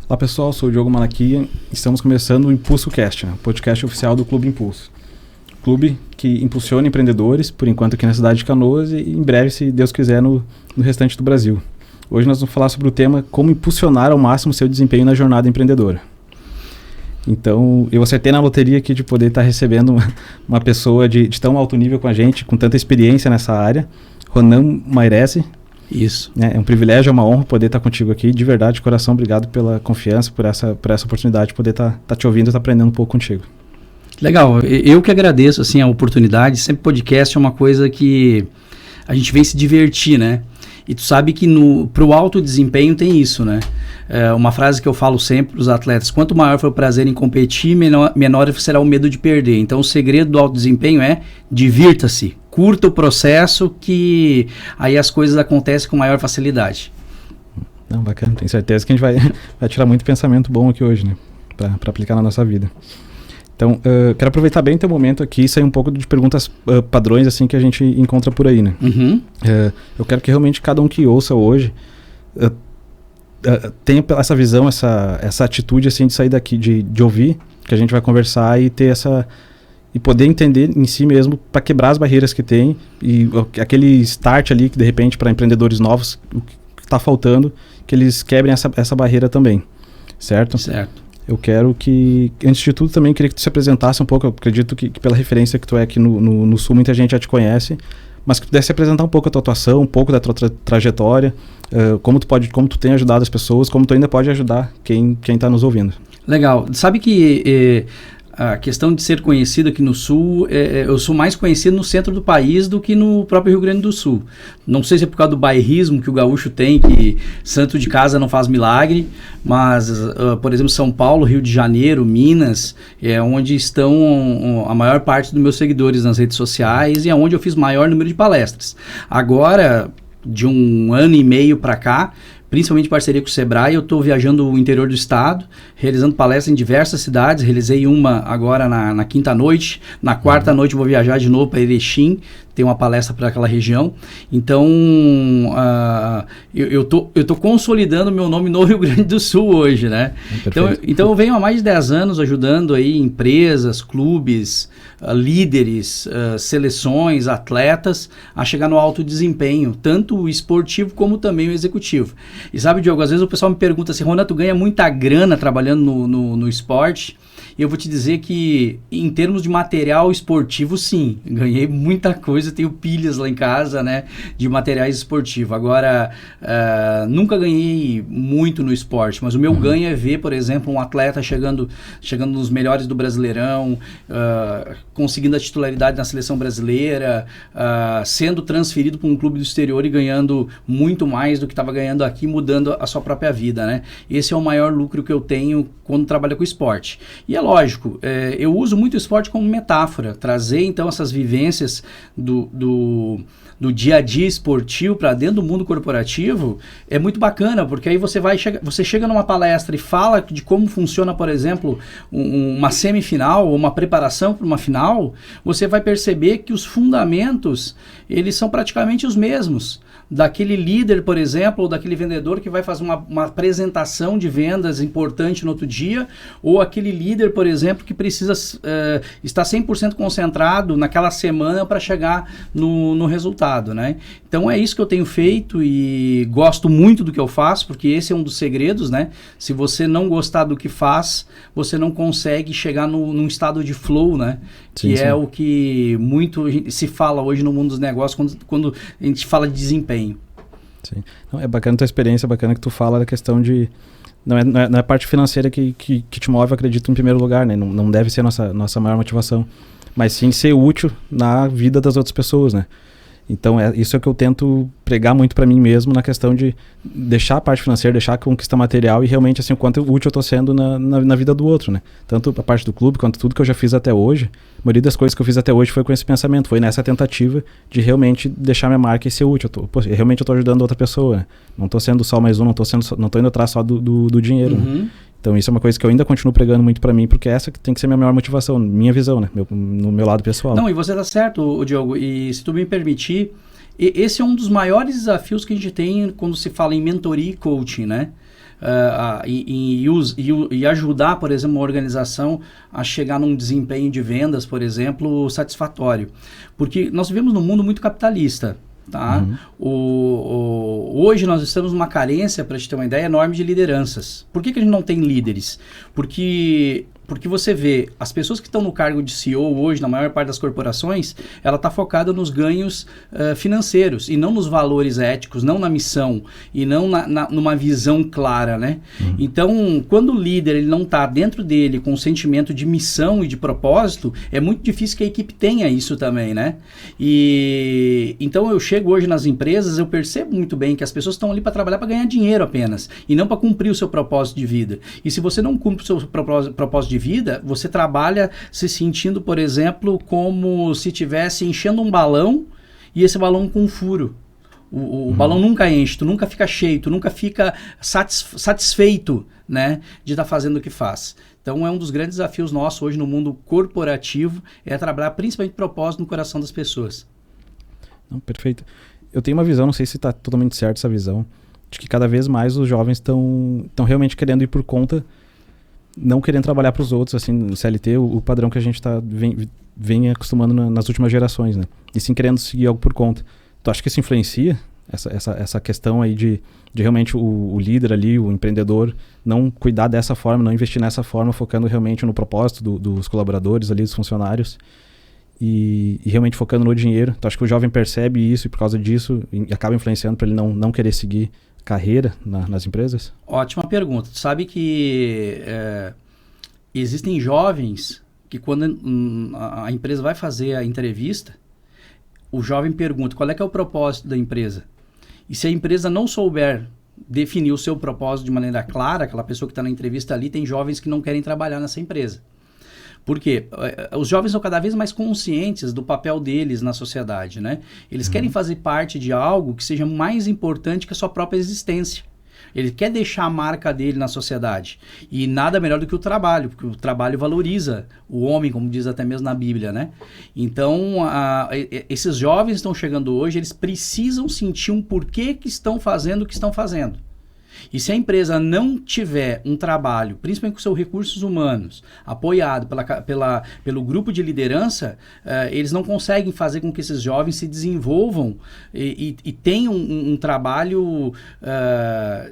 Olá pessoal, sou o Diogo Malaquia, estamos começando o Impulso Cast, o podcast oficial do Clube Impulso. Clube que impulsiona empreendedores, por enquanto aqui na cidade de Canoas e em breve, se Deus quiser, no restante do Brasil. Hoje nós vamos falar sobre o tema como impulsionar ao máximo seu desempenho na jornada empreendedora. Então, eu acertei na loteria aqui de poder estar recebendo uma pessoa de tão alto nível com a gente, com tanta experiência nessa área, Ronan Mairesse. Isso. É um privilégio, é uma honra poder estar contigo aqui. De verdade, de coração, obrigado pela confiança, por essa oportunidade de poder estar te ouvindo e estar aprendendo um pouco contigo. Legal, eu que agradeço assim, a oportunidade. Sempre podcast é uma coisa que a gente vem se divertir, né? E tu sabe que pro alto desempenho tem isso, né? Uma frase que eu falo sempre para os atletas: quanto maior for o prazer em competir, menor será o medo de perder. Então o segredo do alto desempenho é divirta-se, curta o processo, que aí as coisas acontecem com maior facilidade. Não, bacana, tenho certeza que a gente vai tirar muito pensamento bom aqui hoje, né? Para aplicar na nossa vida. Então, quero aproveitar bem o teu momento aqui e sair um pouco de perguntas padrões assim que a gente encontra por aí, né? Uhum. Eu quero que realmente cada um que ouça hoje tenha essa visão, essa atitude assim de sair daqui, de ouvir, que a gente vai conversar e ter e poder entender em si mesmo para quebrar as barreiras que tem e aquele start ali que de repente para empreendedores novos o que está faltando, que eles quebrem essa barreira também, certo? Certo. Eu quero que, antes de tudo, também queria que tu se apresentasse um pouco. Eu acredito que pela referência que tu é aqui no Sul, muita gente já te conhece, mas que tu pudesse apresentar um pouco a tua atuação, um pouco da tua trajetória, como tu tem ajudado as pessoas, como tu ainda pode ajudar quem está nos ouvindo. Legal. Sabe que a questão de ser conhecido aqui no Sul, eu sou mais conhecido no centro do país do que no próprio Rio Grande do Sul. Não sei se é por causa do bairrismo que o gaúcho tem, que santo de casa não faz milagre, mas, por exemplo, São Paulo, Rio de Janeiro, Minas, é onde estão a maior parte dos meus seguidores nas redes sociais e é onde eu fiz maior número de palestras. Agora, de um ano e meio para cá, principalmente em parceria com o Sebrae, eu estou viajando o interior do estado, realizando palestras em diversas cidades. Realizei uma agora na quinta noite, na quarta noite eu vou viajar de novo para Erechim, tem uma palestra para aquela região. Então, eu tô consolidando meu nome no Rio Grande do Sul hoje, né? Então eu venho há mais de 10 anos ajudando aí empresas, clubes, líderes, seleções, atletas a chegar no alto desempenho, tanto o esportivo como também o executivo. E sabe, Diogo, às vezes o pessoal me pergunta assim: Ronan, tu ganha muita grana trabalhando no esporte? E eu vou te dizer que, em termos de material esportivo, sim, ganhei muita coisa, tenho pilhas lá em casa, né, de materiais esportivos. Agora, nunca ganhei muito no esporte, mas o meu ganho é ver, por exemplo, um atleta chegando nos melhores do Brasileirão, conseguindo a titularidade na seleção brasileira, sendo transferido para um clube do exterior e ganhando muito mais do que estava ganhando aqui, mudando a sua própria vida, né? Esse é o maior lucro que eu tenho quando trabalho com esporte. E é lógico, eu uso muito o esporte como metáfora, trazer então essas vivências do dia a dia esportivo para dentro do mundo corporativo é muito bacana, porque aí você chega numa palestra e fala de como funciona, por exemplo, uma semifinal ou uma preparação para uma final, você vai perceber que os fundamentos, eles são praticamente os mesmos. Daquele líder, por exemplo, ou daquele vendedor que vai fazer uma apresentação de vendas importante no outro dia, ou aquele líder, por exemplo, que precisa estar 100% concentrado naquela semana para chegar no resultado, né? Então é isso que eu tenho feito e gosto muito do que eu faço, porque esse é um dos segredos, né? Se você não gostar do que faz, você não consegue chegar num estado de flow, né? Sim, que é o que muito se fala hoje no mundo dos negócios quando a gente fala de desempenho. Sim. Não, é bacana a tua experiência, bacana que tu fala da questão de... Não é a parte financeira que te move, eu acredito, em primeiro lugar, né? Não deve ser a nossa maior motivação, mas sim ser útil na vida das outras pessoas, né? Então, isso é o que eu tento pregar muito para mim mesmo, na questão de deixar a parte financeira, deixar a conquista material e realmente, assim, o quanto útil eu tô sendo na vida do outro, né? Tanto a parte do clube, quanto tudo que eu já fiz até hoje. A maioria das coisas que eu fiz até hoje foi com esse pensamento, foi nessa tentativa de realmente deixar minha marca e ser útil. Realmente eu tô ajudando outra pessoa, né? Não tô sendo só mais um, não tô indo atrás só do dinheiro, né? Então isso é uma coisa que eu ainda continuo pregando muito para mim, porque essa que tem que ser minha maior motivação, minha visão, né? No meu lado pessoal. Não, e você tá certo, Diogo, e se tu me permitir, esse é um dos maiores desafios que a gente tem quando se fala em mentoria e coaching, né? e ajudar, por exemplo, uma organização a chegar num desempenho de vendas, por exemplo, satisfatório. Porque nós vivemos num mundo muito capitalista. Tá? Hoje nós estamos numa carência, para te ter uma ideia, enorme de lideranças. Por que a gente não tem líderes? Porque você vê, as pessoas que estão no cargo de CEO hoje, na maior parte das corporações, ela está focada nos ganhos financeiros e não nos valores éticos, não na missão e não numa visão clara, né? Então, quando o líder ele não está dentro dele com um sentimento de missão e de propósito, é muito difícil que a equipe tenha isso também, né? Então, eu chego hoje nas empresas, eu percebo muito bem que as pessoas estão ali para trabalhar para ganhar dinheiro apenas e não para cumprir o seu propósito de vida. E se você não cumpre o seu propósito de vida, você trabalha se sentindo, por exemplo, como se estivesse enchendo um balão e esse balão com um furo. O balão nunca enche, tu nunca fica cheio, tu nunca fica satisfeito, né, de estar fazendo o que faz. Então é um dos grandes desafios nossos hoje no mundo corporativo, é trabalhar principalmente propósito no coração das pessoas. Não, perfeito. Eu tenho uma visão, não sei se está totalmente certo essa visão, de que cada vez mais os jovens estão realmente querendo ir por conta, não querendo trabalhar para os outros, assim, no CLT, o padrão que a gente vem acostumando nas últimas gerações, né? E sim querendo seguir algo por conta. Tu acha que isso influencia essa questão aí de realmente o líder ali, o empreendedor, não cuidar dessa forma, não investir nessa forma, focando realmente no propósito dos colaboradores ali, dos funcionários, e realmente focando no dinheiro? Tu acha que o jovem percebe isso e por causa disso acaba influenciando para ele não querer seguir carreira nas empresas? Ótima pergunta. Tu sabe que existem jovens que quando a empresa vai fazer a entrevista, o jovem pergunta qual é que é o propósito da empresa. E se a empresa não souber definir o seu propósito de maneira clara, aquela pessoa que está na entrevista ali, tem jovens que não querem trabalhar nessa empresa. Por quê? Os jovens são cada vez mais conscientes do papel deles na sociedade, né? Eles querem fazer parte de algo que seja mais importante que a sua própria existência. Ele quer deixar a marca dele na sociedade. E nada melhor do que o trabalho, porque o trabalho valoriza o homem, como diz até mesmo na Bíblia, né? Então, esses jovens estão chegando hoje, eles precisam sentir um porquê que estão fazendo o que estão fazendo. E se a empresa não tiver um trabalho, principalmente com seus recursos humanos, apoiado pelo grupo de liderança, eles não conseguem fazer com que esses jovens se desenvolvam e tenham um trabalho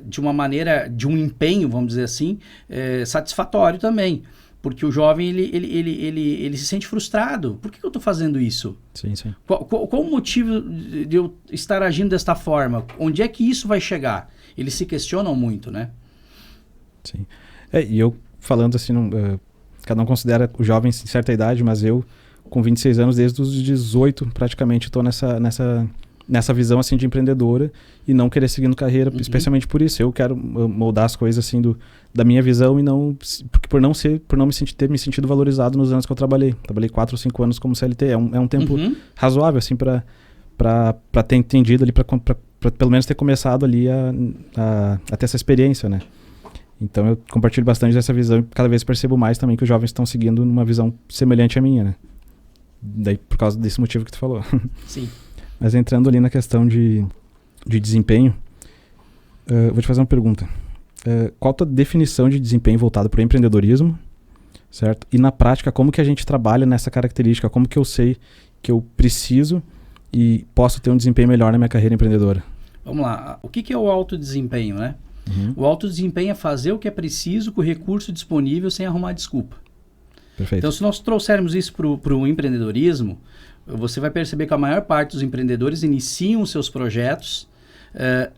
de uma maneira, de um empenho, vamos dizer assim, satisfatório também. Porque o jovem, ele se sente frustrado. Por que eu estou fazendo isso? Sim, sim. Qual o motivo de eu estar agindo desta forma? Onde é que isso vai chegar? Eles se questionam muito, né? Sim. E eu falando assim, cada um considera o jovem em certa idade, mas eu, com 26 anos, desde os 18, praticamente, estou nessa visão assim de empreendedora e não querer seguir carreira, especialmente por isso. Eu quero moldar as coisas assim da minha visão e não por não ter me sentido valorizado nos anos que eu trabalhei. Trabalhei 4 ou 5 anos como CLT. É um tempo razoável assim para ter entendido ali, para pelo menos ter começado ali a ter essa experiência, né? Então eu compartilho bastante dessa visão e cada vez percebo mais também que os jovens estão seguindo uma visão semelhante à minha, né? Daí por causa desse motivo que tu falou. Sim. Mas entrando ali na questão de desempenho, vou te fazer uma pergunta. Qual a tua definição de desempenho voltado para o empreendedorismo, certo? E na prática, como que a gente trabalha nessa característica? Como que eu sei que eu preciso e posso ter um desempenho melhor na minha carreira empreendedora? Vamos lá. O que é o alto desempenho, né? O alto desempenho é fazer o que é preciso com o recurso disponível sem arrumar desculpa. Perfeito. Então, se nós trouxermos isso para o empreendedorismo, você vai perceber que a maior parte dos empreendedores iniciam seus projetos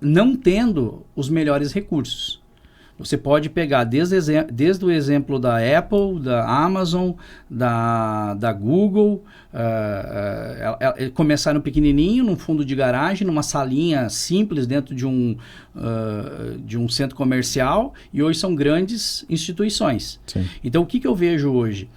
não tendo os melhores recursos. Você pode pegar desde o exemplo da Apple, da Amazon, da Google, começaram pequenininho, num fundo de garagem, numa salinha simples dentro de um centro comercial, e hoje são grandes instituições. Sim. Então, o que eu vejo hoje?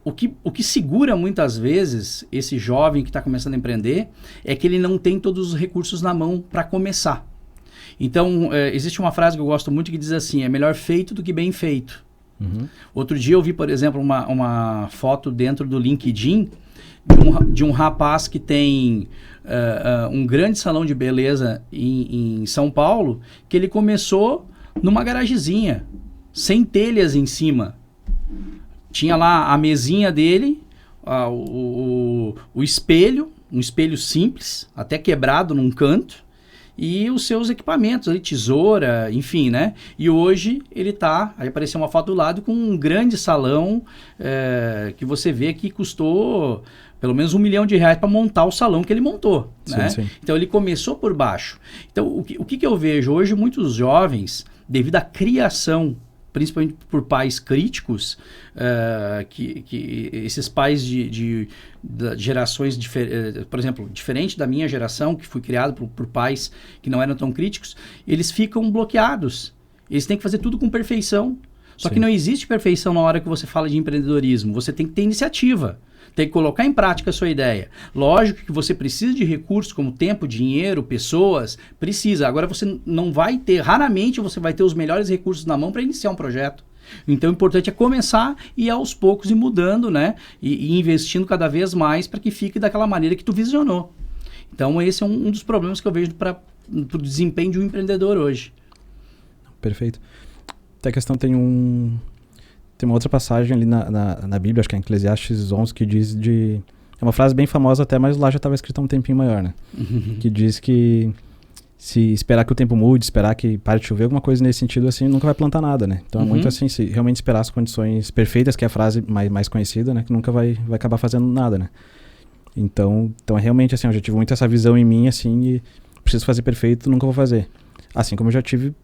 O que segura muitas vezes esse jovem que está começando a empreender é que ele não tem todos os recursos na mão para começar. Então, existe uma frase que eu gosto muito que diz assim, é melhor feito do que bem feito. Outro dia eu vi, por exemplo, uma foto dentro do LinkedIn de um rapaz que tem um grande salão de beleza em São Paulo, que ele começou numa garagezinha, sem telhas em cima. Tinha lá a mesinha dele, o espelho, um espelho simples, até quebrado num canto, e os seus equipamentos, ali, tesoura, enfim, né? E hoje ele aí apareceu uma foto do lado com um grande salão que você vê que custou pelo menos R$1 milhão para montar o salão que ele montou, né? Sim. Então ele começou por baixo. Então o que eu vejo hoje, muitos jovens, devido à criação, principalmente por pais críticos, que esses pais de gerações diferentes, por exemplo, diferente da minha geração, que fui criado por pais que não eram tão críticos, eles ficam bloqueados. Eles têm que fazer tudo com perfeição. Só que não existe perfeição na hora que você fala de empreendedorismo. Você tem que ter iniciativa. Tem que colocar em prática a sua ideia. Lógico que você precisa de recursos como tempo, dinheiro, pessoas, precisa. Agora você não vai ter, raramente você vai ter os melhores recursos na mão para iniciar um projeto. Então o importante é começar e aos poucos ir mudando, né? E investindo cada vez mais para que fique daquela maneira que tu visionou. Então esse é um dos problemas que eu vejo para o desempenho de um empreendedor hoje. Perfeito. Até a questão tem uma outra passagem ali na Bíblia, acho que é em Eclesiastes 11, que diz é uma frase bem famosa até, mas lá já estava escrita há um tempinho maior, né? Que diz que se esperar que o tempo mude, esperar que pare de chover, alguma coisa nesse sentido, assim, nunca vai plantar nada, né? Então é muito assim, se realmente esperar as condições perfeitas, que é a frase mais conhecida, né? Que nunca vai acabar fazendo nada, né? Então é realmente assim, eu já tive muito essa visão em mim, assim, e preciso fazer perfeito, nunca vou fazer. Assim como eu já tive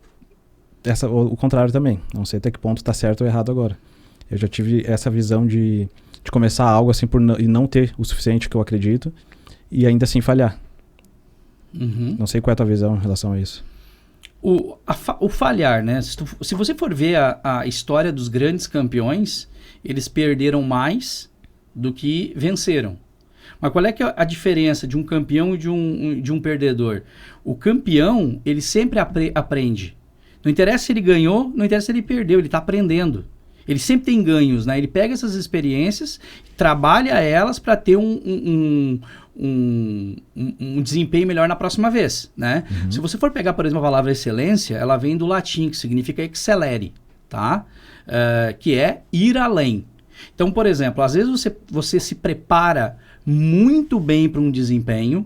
o contrário também. Não sei até que ponto está certo ou errado agora. Eu já tive essa visão de começar algo assim e não ter o suficiente que eu acredito e ainda assim falhar. Não sei qual é a tua visão em relação a isso. O falhar, né? Se você for ver a história dos grandes campeões, eles perderam mais do que venceram. Mas qual é que é a diferença de um campeão e de um perdedor? O campeão, ele sempre aprende. Não interessa se ele ganhou, não interessa se ele perdeu, ele está aprendendo. Ele sempre tem ganhos, né? Ele pega essas experiências, trabalha elas para ter um desempenho melhor na próxima vez, né? Se você for pegar, por exemplo, a palavra excelência, ela vem do latim, que significa excellere, tá? Que é ir além. Então, por exemplo, às vezes você se prepara muito bem para um desempenho,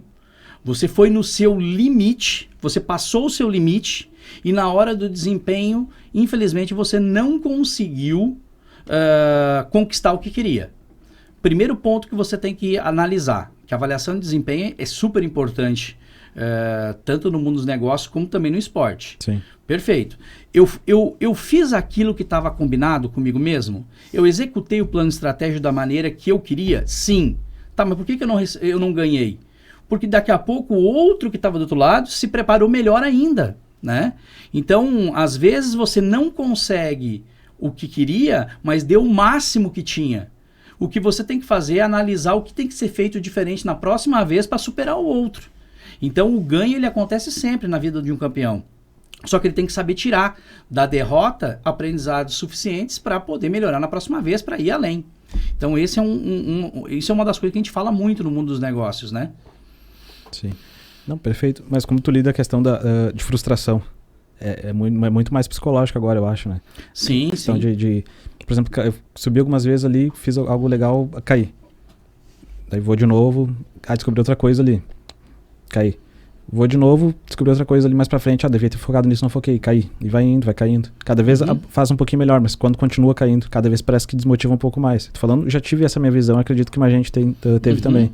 você foi no seu limite, você passou o seu limite, e na hora do desempenho, infelizmente, você não conseguiu conquistar o que queria. Primeiro ponto que você tem que analisar, que a avaliação de desempenho é super importante, tanto no mundo dos negócios como também no esporte. Sim. Perfeito. Eu fiz aquilo que estava combinado comigo mesmo? Eu executei o plano estratégico da maneira que eu queria? Sim. Tá, mas por que eu não ganhei? Porque daqui a pouco o outro que estava do outro lado se preparou melhor ainda, né? Então, às vezes você não consegue o que queria, mas deu o máximo que tinha. O que você tem que fazer é analisar o que tem que ser feito diferente na próxima vez para superar o outro. Então, o ganho ele acontece sempre na vida de um campeão. Só que ele tem que saber tirar da derrota aprendizados suficientes para poder melhorar na próxima vez, para ir além. Então, isso é uma das coisas que a gente fala muito no mundo dos negócios, né? Sim. Não, perfeito. Mas como tu lida a questão de frustração? É muito mais psicológico agora, eu acho, né? Sim, questão sim. Por exemplo, eu subi algumas vezes ali, fiz algo legal, caí. Daí vou de novo, descobri outra coisa ali, caí. Vou de novo, descobri outra coisa ali mais pra frente, devia ter focado nisso, não foquei, caí. E vai indo, vai caindo. Cada vez faz um pouquinho melhor, mas quando continua caindo, cada vez parece que desmotiva um pouco mais. Tô falando, já tive essa minha visão, acredito que mais gente teve também.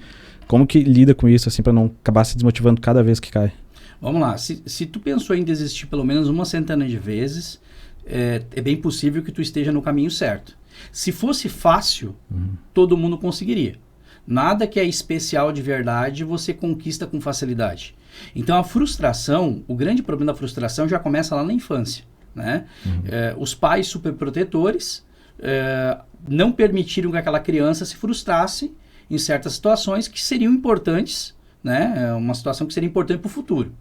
Como que lida com isso, assim, pra não acabar se desmotivando cada vez que cai? Vamos lá, se tu pensou em desistir pelo menos uma centena de vezes, é bem possível que tu esteja no caminho certo. Se fosse fácil, todo mundo conseguiria. Nada que é especial de verdade você conquista com facilidade. Então a frustração, o grande problema da frustração já começa lá na infância, né? Os pais superprotetores não permitiram que aquela criança se frustrasse em certas situações que seriam importantes, né? É uma situação que seria importante para o futuro.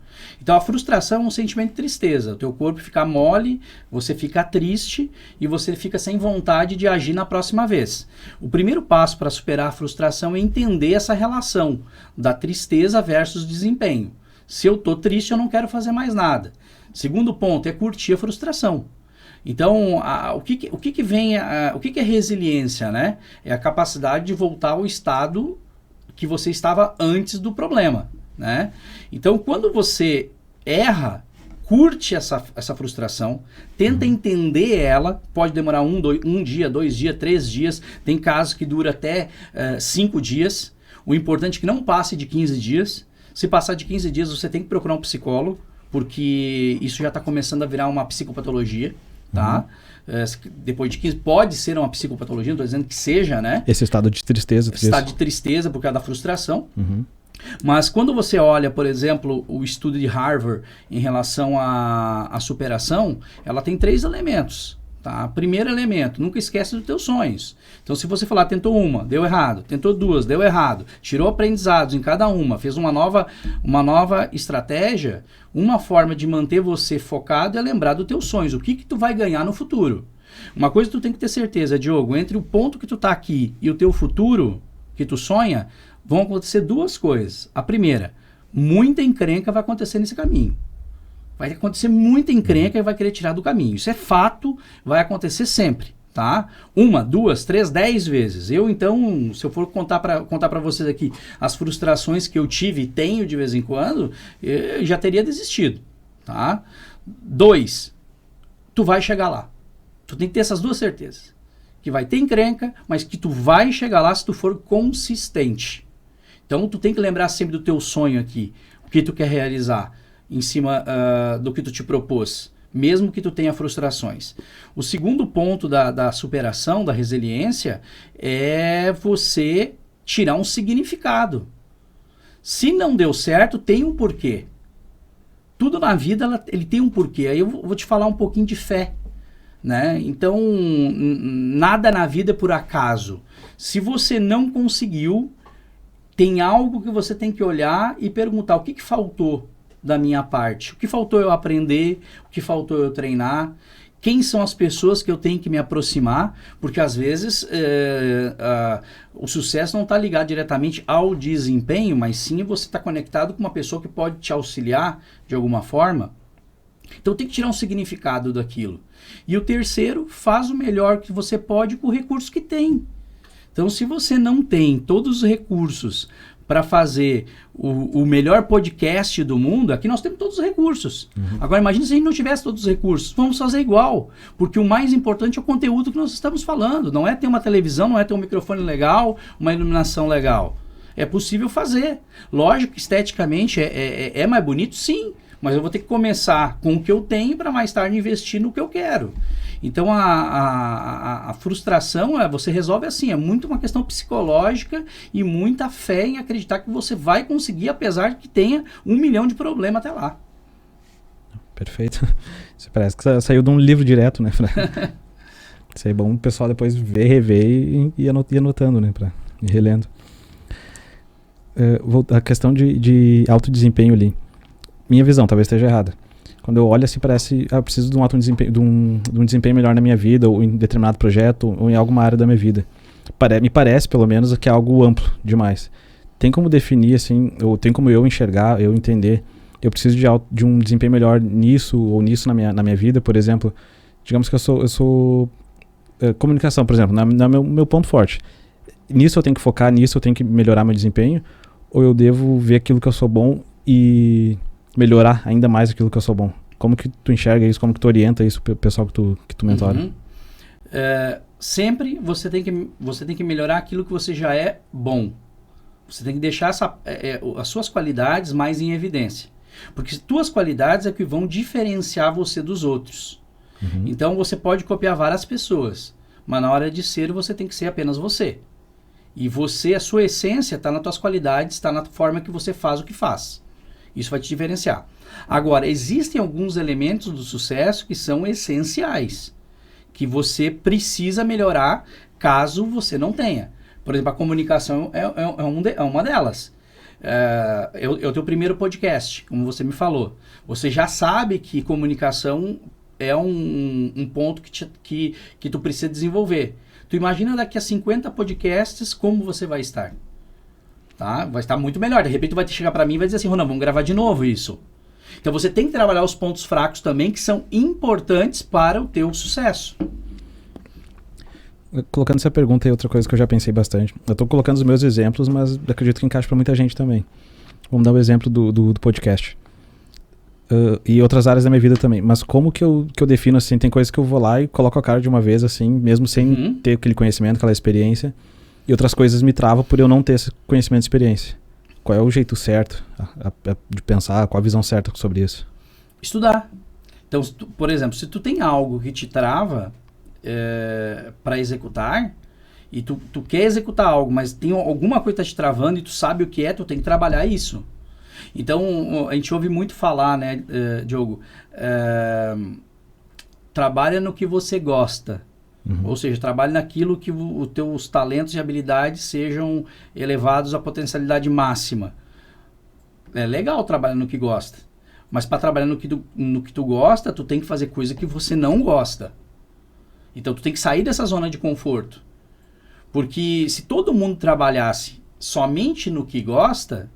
Então, a frustração é um sentimento de tristeza. O teu corpo fica mole, você fica triste e você fica sem vontade de agir na próxima vez. O primeiro passo para superar a frustração é entender essa relação da tristeza versus desempenho. Se eu estou triste, eu não quero fazer mais nada. Segundo ponto é curtir a frustração. Então, o que é resiliência, né? É a capacidade de voltar ao estado que você estava antes do problema, né? Então, quando você erra, curte essa frustração, tenta entender ela, pode demorar um dia, 2 dias, 3 dias, tem casos que dura até 5 dias, o importante é que não passe de 15 dias, se passar de 15 dias você tem que procurar um psicólogo, porque isso já está começando a virar uma psicopatologia, tá? Depois de 15, pode ser uma psicopatologia, não estou dizendo que seja, né? Esse estado de tristeza. Estado de tristeza por causa da frustração. Mas quando você olha, por exemplo, o estudo de Harvard em relação à superação, ela tem 3 elementos. Tá? Primeiro elemento, nunca esquece dos teus sonhos. Então, se você falar, tentou uma, deu errado, tentou 2, deu errado, tirou aprendizados em cada uma, fez uma nova estratégia, uma forma de manter você focado é lembrar dos teus sonhos, o que tu vai ganhar no futuro. Uma coisa que tu tem que ter certeza, Diogo, entre o ponto que tu tá aqui e o teu futuro, que tu sonha, vão acontecer 2 coisas. A primeira, muita encrenca vai acontecer nesse caminho. Vai acontecer muita encrenca e vai querer tirar do caminho. Isso é fato, vai acontecer sempre, tá? 1, 2, 3, 10 vezes. Eu, então, se eu for contar para vocês aqui as frustrações que eu tive e tenho de vez em quando, eu já teria desistido, tá? 2, tu vai chegar lá. Tu tem que ter essas 2 certezas. Que vai ter encrenca, mas que tu vai chegar lá se tu for consistente. Então, tu tem que lembrar sempre do teu sonho aqui, o que tu quer realizar em cima do que tu te propôs, mesmo que tu tenha frustrações. O segundo ponto da superação, da resiliência, é você tirar um significado. Se não deu certo, tem um porquê. Tudo na vida ele tem um porquê. Aí eu vou te falar um pouquinho de fé. Né? Então, nada na vida é por acaso. Se você não conseguiu, tem algo que você tem que olhar e perguntar o que faltou da minha parte, o que faltou eu aprender, o que faltou eu treinar, quem são as pessoas que eu tenho que me aproximar, porque às vezes o sucesso não está ligado diretamente ao desempenho, mas sim você está conectado com uma pessoa que pode te auxiliar de alguma forma. Então tem que tirar um significado daquilo. E o terceiro, faz o melhor que você pode com o recurso que tem. Então, se você não tem todos os recursos para fazer o melhor podcast do mundo, aqui nós temos todos os recursos. Agora, imagina se a gente não tivesse todos os recursos. Vamos fazer igual, porque o mais importante é o conteúdo que nós estamos falando. Não é ter uma televisão, não é ter um microfone legal, uma iluminação legal. É possível fazer. Lógico que esteticamente é mais bonito, sim. Mas eu vou ter que começar com o que eu tenho para mais tarde investir no que eu quero. Então a frustração você resolve assim, é muito uma questão psicológica e muita fé em acreditar que você vai conseguir, apesar de que tenha 1 milhão de problemas até lá. Perfeito. Isso parece que saiu de um livro direto, né? Isso é bom o pessoal depois ver, rever e ir anotando, né? Para ir relendo. A questão de alto desempenho ali. Minha visão, talvez esteja errada. Quando eu olho assim, parece, eu preciso de um alto desempenho, de um desempenho melhor na minha vida, ou em determinado projeto, ou em alguma área da minha vida. Me parece, pelo menos, que é algo amplo demais. Tem como definir, assim, ou tem como eu enxergar, eu entender, eu preciso de um desempenho melhor nisso, ou nisso na minha vida, por exemplo. Digamos que eu sou comunicação, por exemplo, meu ponto forte. Nisso eu tenho que focar, nisso eu tenho que melhorar meu desempenho, ou eu devo ver aquilo que eu sou bom e melhorar ainda mais aquilo que eu sou bom? Como que tu enxerga isso? Como que tu orienta isso pro pessoal que tu mentora? Sempre você tem que melhorar aquilo que você já é bom. Você tem que deixar as suas qualidades mais em evidência. Porque tuas qualidades é que vão diferenciar você dos outros. Então você pode copiar várias pessoas, mas na hora de ser você tem que ser apenas você. E a sua essência está nas tuas qualidades, está na forma que você faz o que faz. Isso vai te diferenciar. Agora, existem alguns elementos do sucesso que são essenciais, que você precisa melhorar caso você não tenha. Por exemplo, a comunicação é uma delas. é o teu primeiro podcast, como você me falou. Você já sabe que comunicação é um ponto que tu precisa desenvolver. Tu imagina daqui a 50 podcasts como você vai estar. Tá? Vai estar muito melhor. De repente tu vai chegar para mim e vai dizer assim, Ronan, vamos gravar de novo isso. Então você tem que trabalhar os pontos fracos também, que são importantes para o teu sucesso. Colocando essa pergunta aí, outra coisa que eu já pensei bastante. Eu estou colocando os meus exemplos, mas acredito que encaixa para muita gente também. Vamos dar o exemplo do podcast. E outras áreas da minha vida também. Mas como que eu defino assim? Tem coisas que eu vou lá e coloco a cara de uma vez, assim, mesmo sem ter aquele conhecimento, aquela experiência. E outras coisas me travam por eu não ter esse conhecimento e experiência. Qual é o jeito certo de pensar? Qual a visão certa sobre isso? Estudar. Então, por exemplo, se tu tem algo que te trava para executar, e tu quer executar algo, mas tem alguma coisa que está te travando e tu sabe o que é, tu tem que trabalhar isso. Então, a gente ouve muito falar, né, Diogo? Trabalha no que você gosta. Ou seja, trabalhe naquilo que os teus talentos e habilidades sejam elevados à potencialidade máxima. É legal trabalhar no que gosta. Mas para trabalhar no que tu gosta, tu tem que fazer coisa que você não gosta. Então, tu tem que sair dessa zona de conforto. Porque se todo mundo trabalhasse somente no que gosta,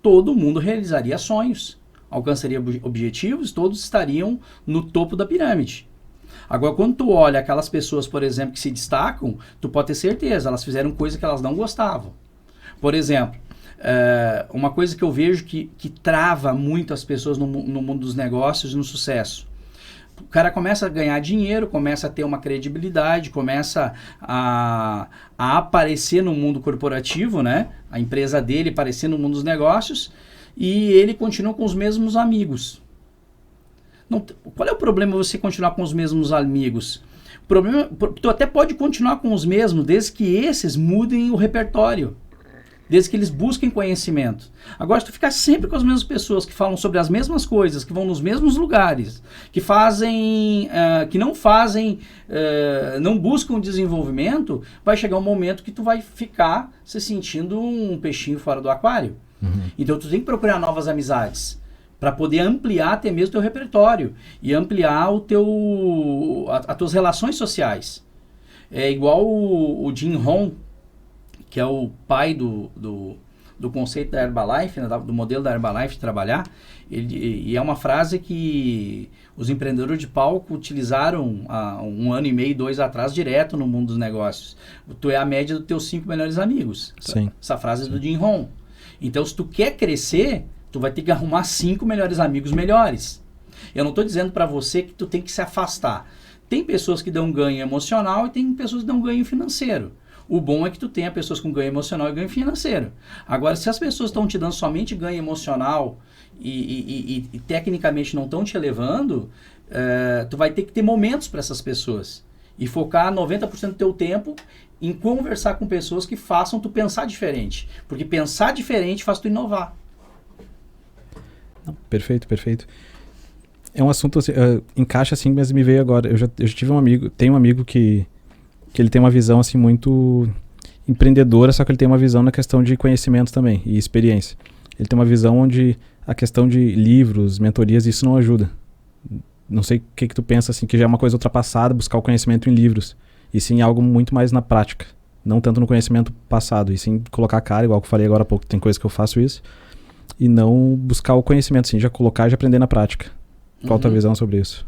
todo mundo realizaria sonhos, alcançaria objetivos, todos estariam no topo da pirâmide. Agora, quando tu olha aquelas pessoas, por exemplo, que se destacam, tu pode ter certeza, elas fizeram coisa que elas não gostavam. Por exemplo, uma coisa que eu vejo que trava muito as pessoas no mundo dos negócios e no sucesso. O cara começa a ganhar dinheiro, começa a ter uma credibilidade, começa a aparecer no mundo corporativo, né? A empresa dele aparecer no mundo dos negócios, e ele continua com os mesmos amigos. Não, qual é o problema você continuar com os mesmos amigos? O problema, tu até pode continuar com os mesmos, desde que esses mudem o repertório. Desde que eles busquem conhecimento. Agora, se tu ficar sempre com as mesmas pessoas que falam sobre as mesmas coisas, que vão nos mesmos lugares, que fazem, que não buscam desenvolvimento, vai chegar um momento que tu vai ficar se sentindo um peixinho fora do aquário. Então, tu tem que procurar novas amizades para poder ampliar até mesmo o teu repertório e ampliar as tuas relações sociais. É igual o Jim Rohn, que é o pai do conceito da Herbalife, né, do modelo da Herbalife de trabalhar, e é uma frase que os empreendedores de palco utilizaram há 1 ano e meio, 2 atrás, direto no mundo dos negócios. Tu é a média dos teus 5 melhores amigos. Sim. Essa frase é do Jim Rohn. Então, se tu quer crescer, tu vai ter que arrumar 5 melhores amigos melhores. Eu não estou dizendo para você que tu tem que se afastar. Tem pessoas que dão ganho emocional e tem pessoas que dão ganho financeiro. O bom é que tu tenha pessoas com ganho emocional e ganho financeiro. Agora, se as pessoas estão te dando somente ganho emocional e tecnicamente não estão te elevando, tu vai ter que ter momentos para essas pessoas. E focar 90% do teu tempo em conversar com pessoas que façam tu pensar diferente. Porque pensar diferente faz tu inovar. Perfeito, perfeito. É um assunto, assim, encaixa assim, mas me veio agora. Eu já tive tenho um amigo que ele tem uma visão assim muito empreendedora, só que ele tem uma visão na questão de conhecimento também e experiência. Ele tem uma visão onde a questão de livros, mentorias, isso não ajuda. Não sei o que tu pensa, assim, que já é uma coisa ultrapassada buscar o conhecimento em livros, e sim algo muito mais na prática, não tanto no conhecimento passado, e sim colocar a cara, igual que eu falei agora há pouco, tem coisas que eu faço isso, e não buscar o conhecimento, sim, já colocar e já aprender na prática. Qual a tua visão sobre isso?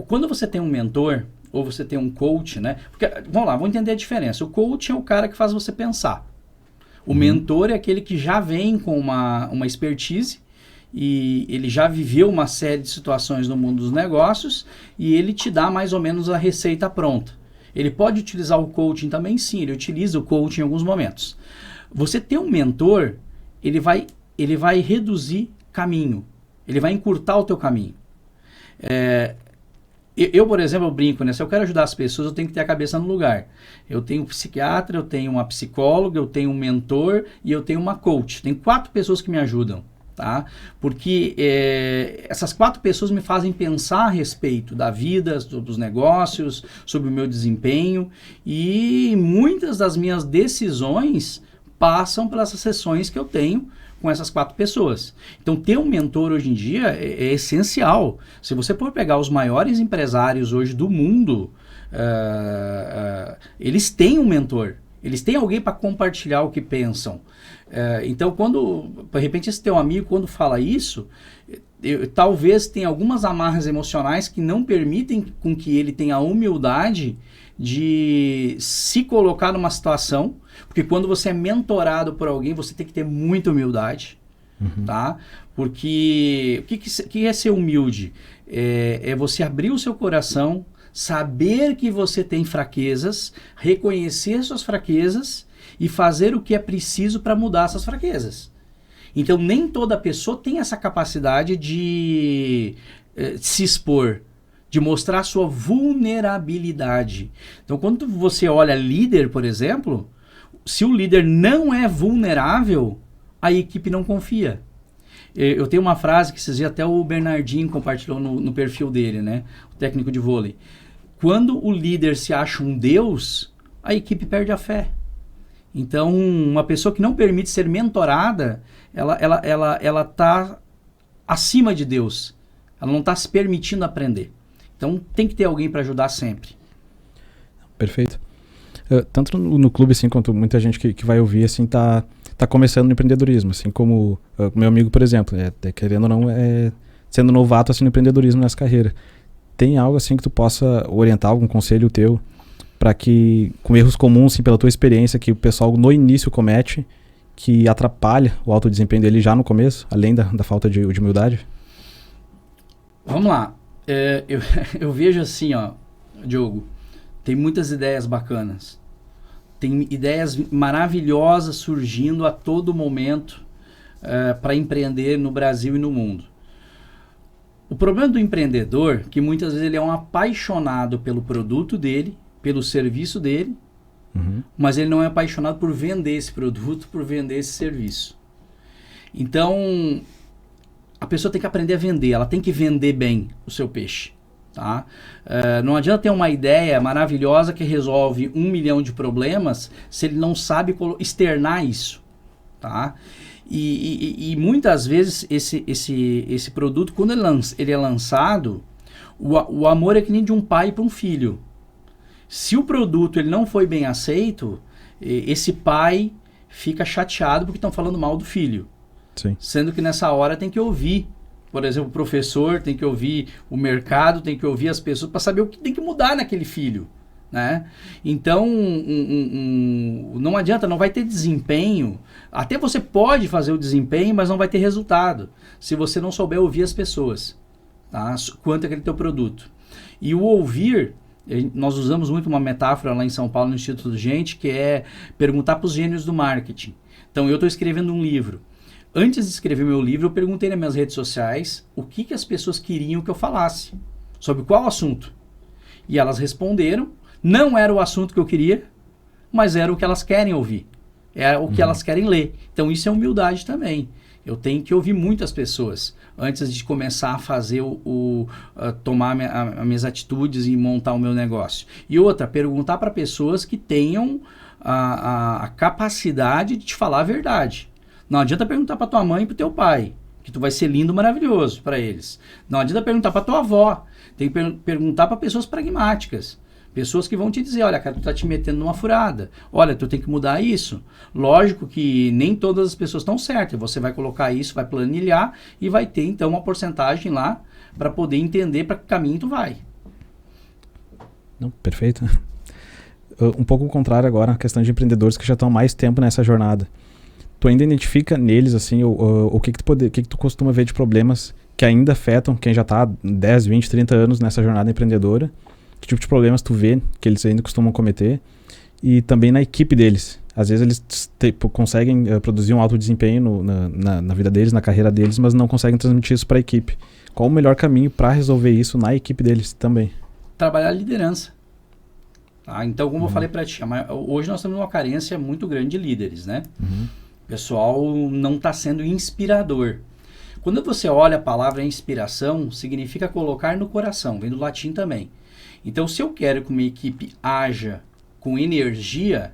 Quando você tem um mentor, ou você tem um coach, né? Porque, vamos lá, vamos entender a diferença. O coach é o cara que faz você pensar. O mentor é aquele que já vem com uma expertise e ele já viveu uma série de situações no mundo dos negócios e ele te dá mais ou menos a receita pronta. Ele pode utilizar o coaching também? Sim, ele utiliza o coaching em alguns momentos. Você ter um mentor, ele vai reduzir caminho. Ele vai encurtar o teu caminho. Eu, por exemplo, eu brinco, né? Se eu quero ajudar as pessoas, eu tenho que ter a cabeça no lugar. Eu tenho um psiquiatra, eu tenho uma psicóloga, eu tenho um mentor e eu tenho uma coach. Tem 4 pessoas que me ajudam, tá? Porque essas 4 pessoas me fazem pensar a respeito da vida, dos negócios, sobre o meu desempenho, e muitas das minhas decisões passam pelas sessões que eu tenho com essas 4 pessoas. Então, ter um mentor hoje em dia é essencial. Se você for pegar os maiores empresários hoje do mundo, eles têm um mentor. Eles têm alguém para compartilhar o que pensam. Então, quando, de repente, esse teu amigo, quando fala isso, talvez tenha algumas amarras emocionais que não permitem com que ele tenha a humildade de se colocar numa situação, porque quando você é mentorado por alguém, você tem que ter muita humildade, tá? Porque o que é ser humilde? É você abrir o seu coração, saber que você tem fraquezas, reconhecer suas fraquezas e fazer o que é preciso para mudar essas fraquezas. Então, nem toda pessoa tem essa capacidade de se expor, de mostrar a sua vulnerabilidade. Então, quando você olha líder, por exemplo, se o líder não é vulnerável, a equipe não confia. Eu tenho uma frase que esses dias até o Bernardinho compartilhou no perfil dele, né? O técnico de vôlei. Quando o líder se acha um deus, a equipe perde a fé. Então, uma pessoa que não permite ser mentorada, ela está acima de Deus. Ela não está se permitindo aprender. Então, tem que ter alguém para ajudar sempre. Perfeito. Tanto no clube, assim, quanto muita gente que vai ouvir, assim, tá começando no empreendedorismo. Assim como meu amigo, por exemplo, querendo ou não, sendo novato assim, no empreendedorismo nessa carreira. Tem algo assim que tu possa orientar, algum conselho teu, para que, com erros comuns, assim, pela tua experiência, que o pessoal no início comete, que atrapalha o alto desempenho dele já no começo, além da falta de humildade? Vamos lá. Eu vejo assim, ó, Diogo, tem muitas ideias bacanas. Tem ideias maravilhosas surgindo a todo momento para empreender no Brasil e no mundo. O problema do empreendedor é que muitas vezes ele é um apaixonado pelo produto dele, pelo serviço dele, mas ele não é apaixonado por vender esse produto, por vender esse serviço. Então, a pessoa tem que aprender a vender, ela tem que vender bem o seu peixe. Tá? Não adianta ter uma ideia maravilhosa que resolve 1 milhão de problemas se ele não sabe externar isso. Tá? E muitas vezes esse produto, quando ele é lançado, o amor é que nem de um pai para um filho. Se o produto ele não foi bem aceito, esse pai fica chateado porque estão falando mal do filho. Sim. Sendo que nessa hora tem que ouvir, por exemplo, o professor, tem que ouvir o mercado, tem que ouvir as pessoas para saber o que tem que mudar naquele filho. Né? Então, não adianta, não vai ter desempenho. Até você pode fazer o desempenho, mas não vai ter resultado se você não souber ouvir as pessoas, tá? Quanto aquele teu produto. E o ouvir, nós usamos muito uma metáfora lá em São Paulo, no Instituto Gente, que é perguntar para os gênios do marketing. Então, eu estou escrevendo um livro. Antes de escrever meu livro, eu perguntei nas minhas redes sociais o que as pessoas queriam que eu falasse, sobre qual assunto. E elas responderam. Não era o assunto que eu queria, mas era o que elas querem ouvir. É o que elas querem ler. Então isso é humildade também. Eu tenho que ouvir muitas pessoas antes de começar a fazer tomar as minhas atitudes e montar o meu negócio. E outra, perguntar para pessoas que tenham a capacidade de te falar a verdade. Não adianta perguntar para tua mãe e para o teu pai, que tu vai ser lindo, maravilhoso para eles. Não adianta perguntar para tua avó. Tem que perguntar para pessoas pragmáticas. Pessoas que vão te dizer, olha, cara, tu tá te metendo numa furada. Olha, tu tem que mudar isso. Lógico que nem todas as pessoas estão certas. Você vai colocar isso, vai planilhar e vai ter, então, uma porcentagem lá para poder entender para que caminho tu vai. Não, perfeito. Um pouco o contrário agora, a questão de empreendedores que já estão há mais tempo nessa jornada. Tu ainda identifica neles, assim, o que tu costuma ver de problemas que ainda afetam quem já está há 10, 20, 30 anos nessa jornada empreendedora? Que tipo de problemas tu vê que eles ainda costumam cometer? E também na equipe deles. Às vezes eles conseguem produzir um alto desempenho na vida deles, na carreira deles, mas não conseguem transmitir isso para a equipe. Qual o melhor caminho para resolver isso na equipe deles também? Trabalhar a liderança. Tá? Então, como eu falei para ti, hoje nós temos uma carência muito grande de líderes, né? O pessoal não está sendo inspirador. Quando você olha a palavra inspiração, significa colocar no coração, vem do latim também. Então, se eu quero que uma equipe haja com energia,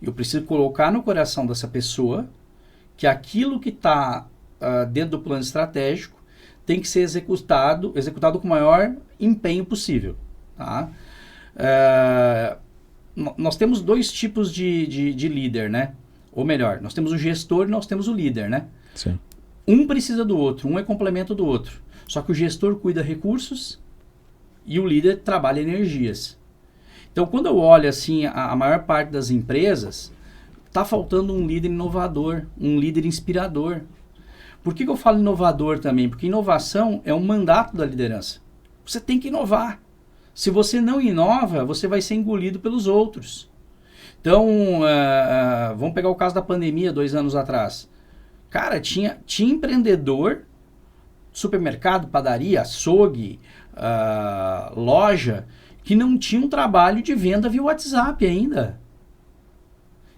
Eu preciso colocar no coração dessa pessoa que aquilo que está dentro do plano estratégico tem que ser executado com o maior empenho possível. Tá? Nós temos 2 tipos de líder, né? Ou melhor, nós temos o gestor e nós temos o líder, né? Sim. Um precisa do outro, um é complemento do outro. Só que o gestor cuida recursos e o líder trabalha energias. Então, quando eu olho assim, a maior parte das empresas, está faltando um líder inovador, um líder inspirador. Por que eu falo inovador também? Porque inovação é um mandato da liderança. Você tem que inovar. Se você não inova, você vai ser engolido pelos outros. Então, vamos pegar o caso da pandemia 2 anos atrás. Cara, tinha empreendedor, supermercado, padaria, açougue, loja, que não tinha um trabalho de venda via WhatsApp ainda.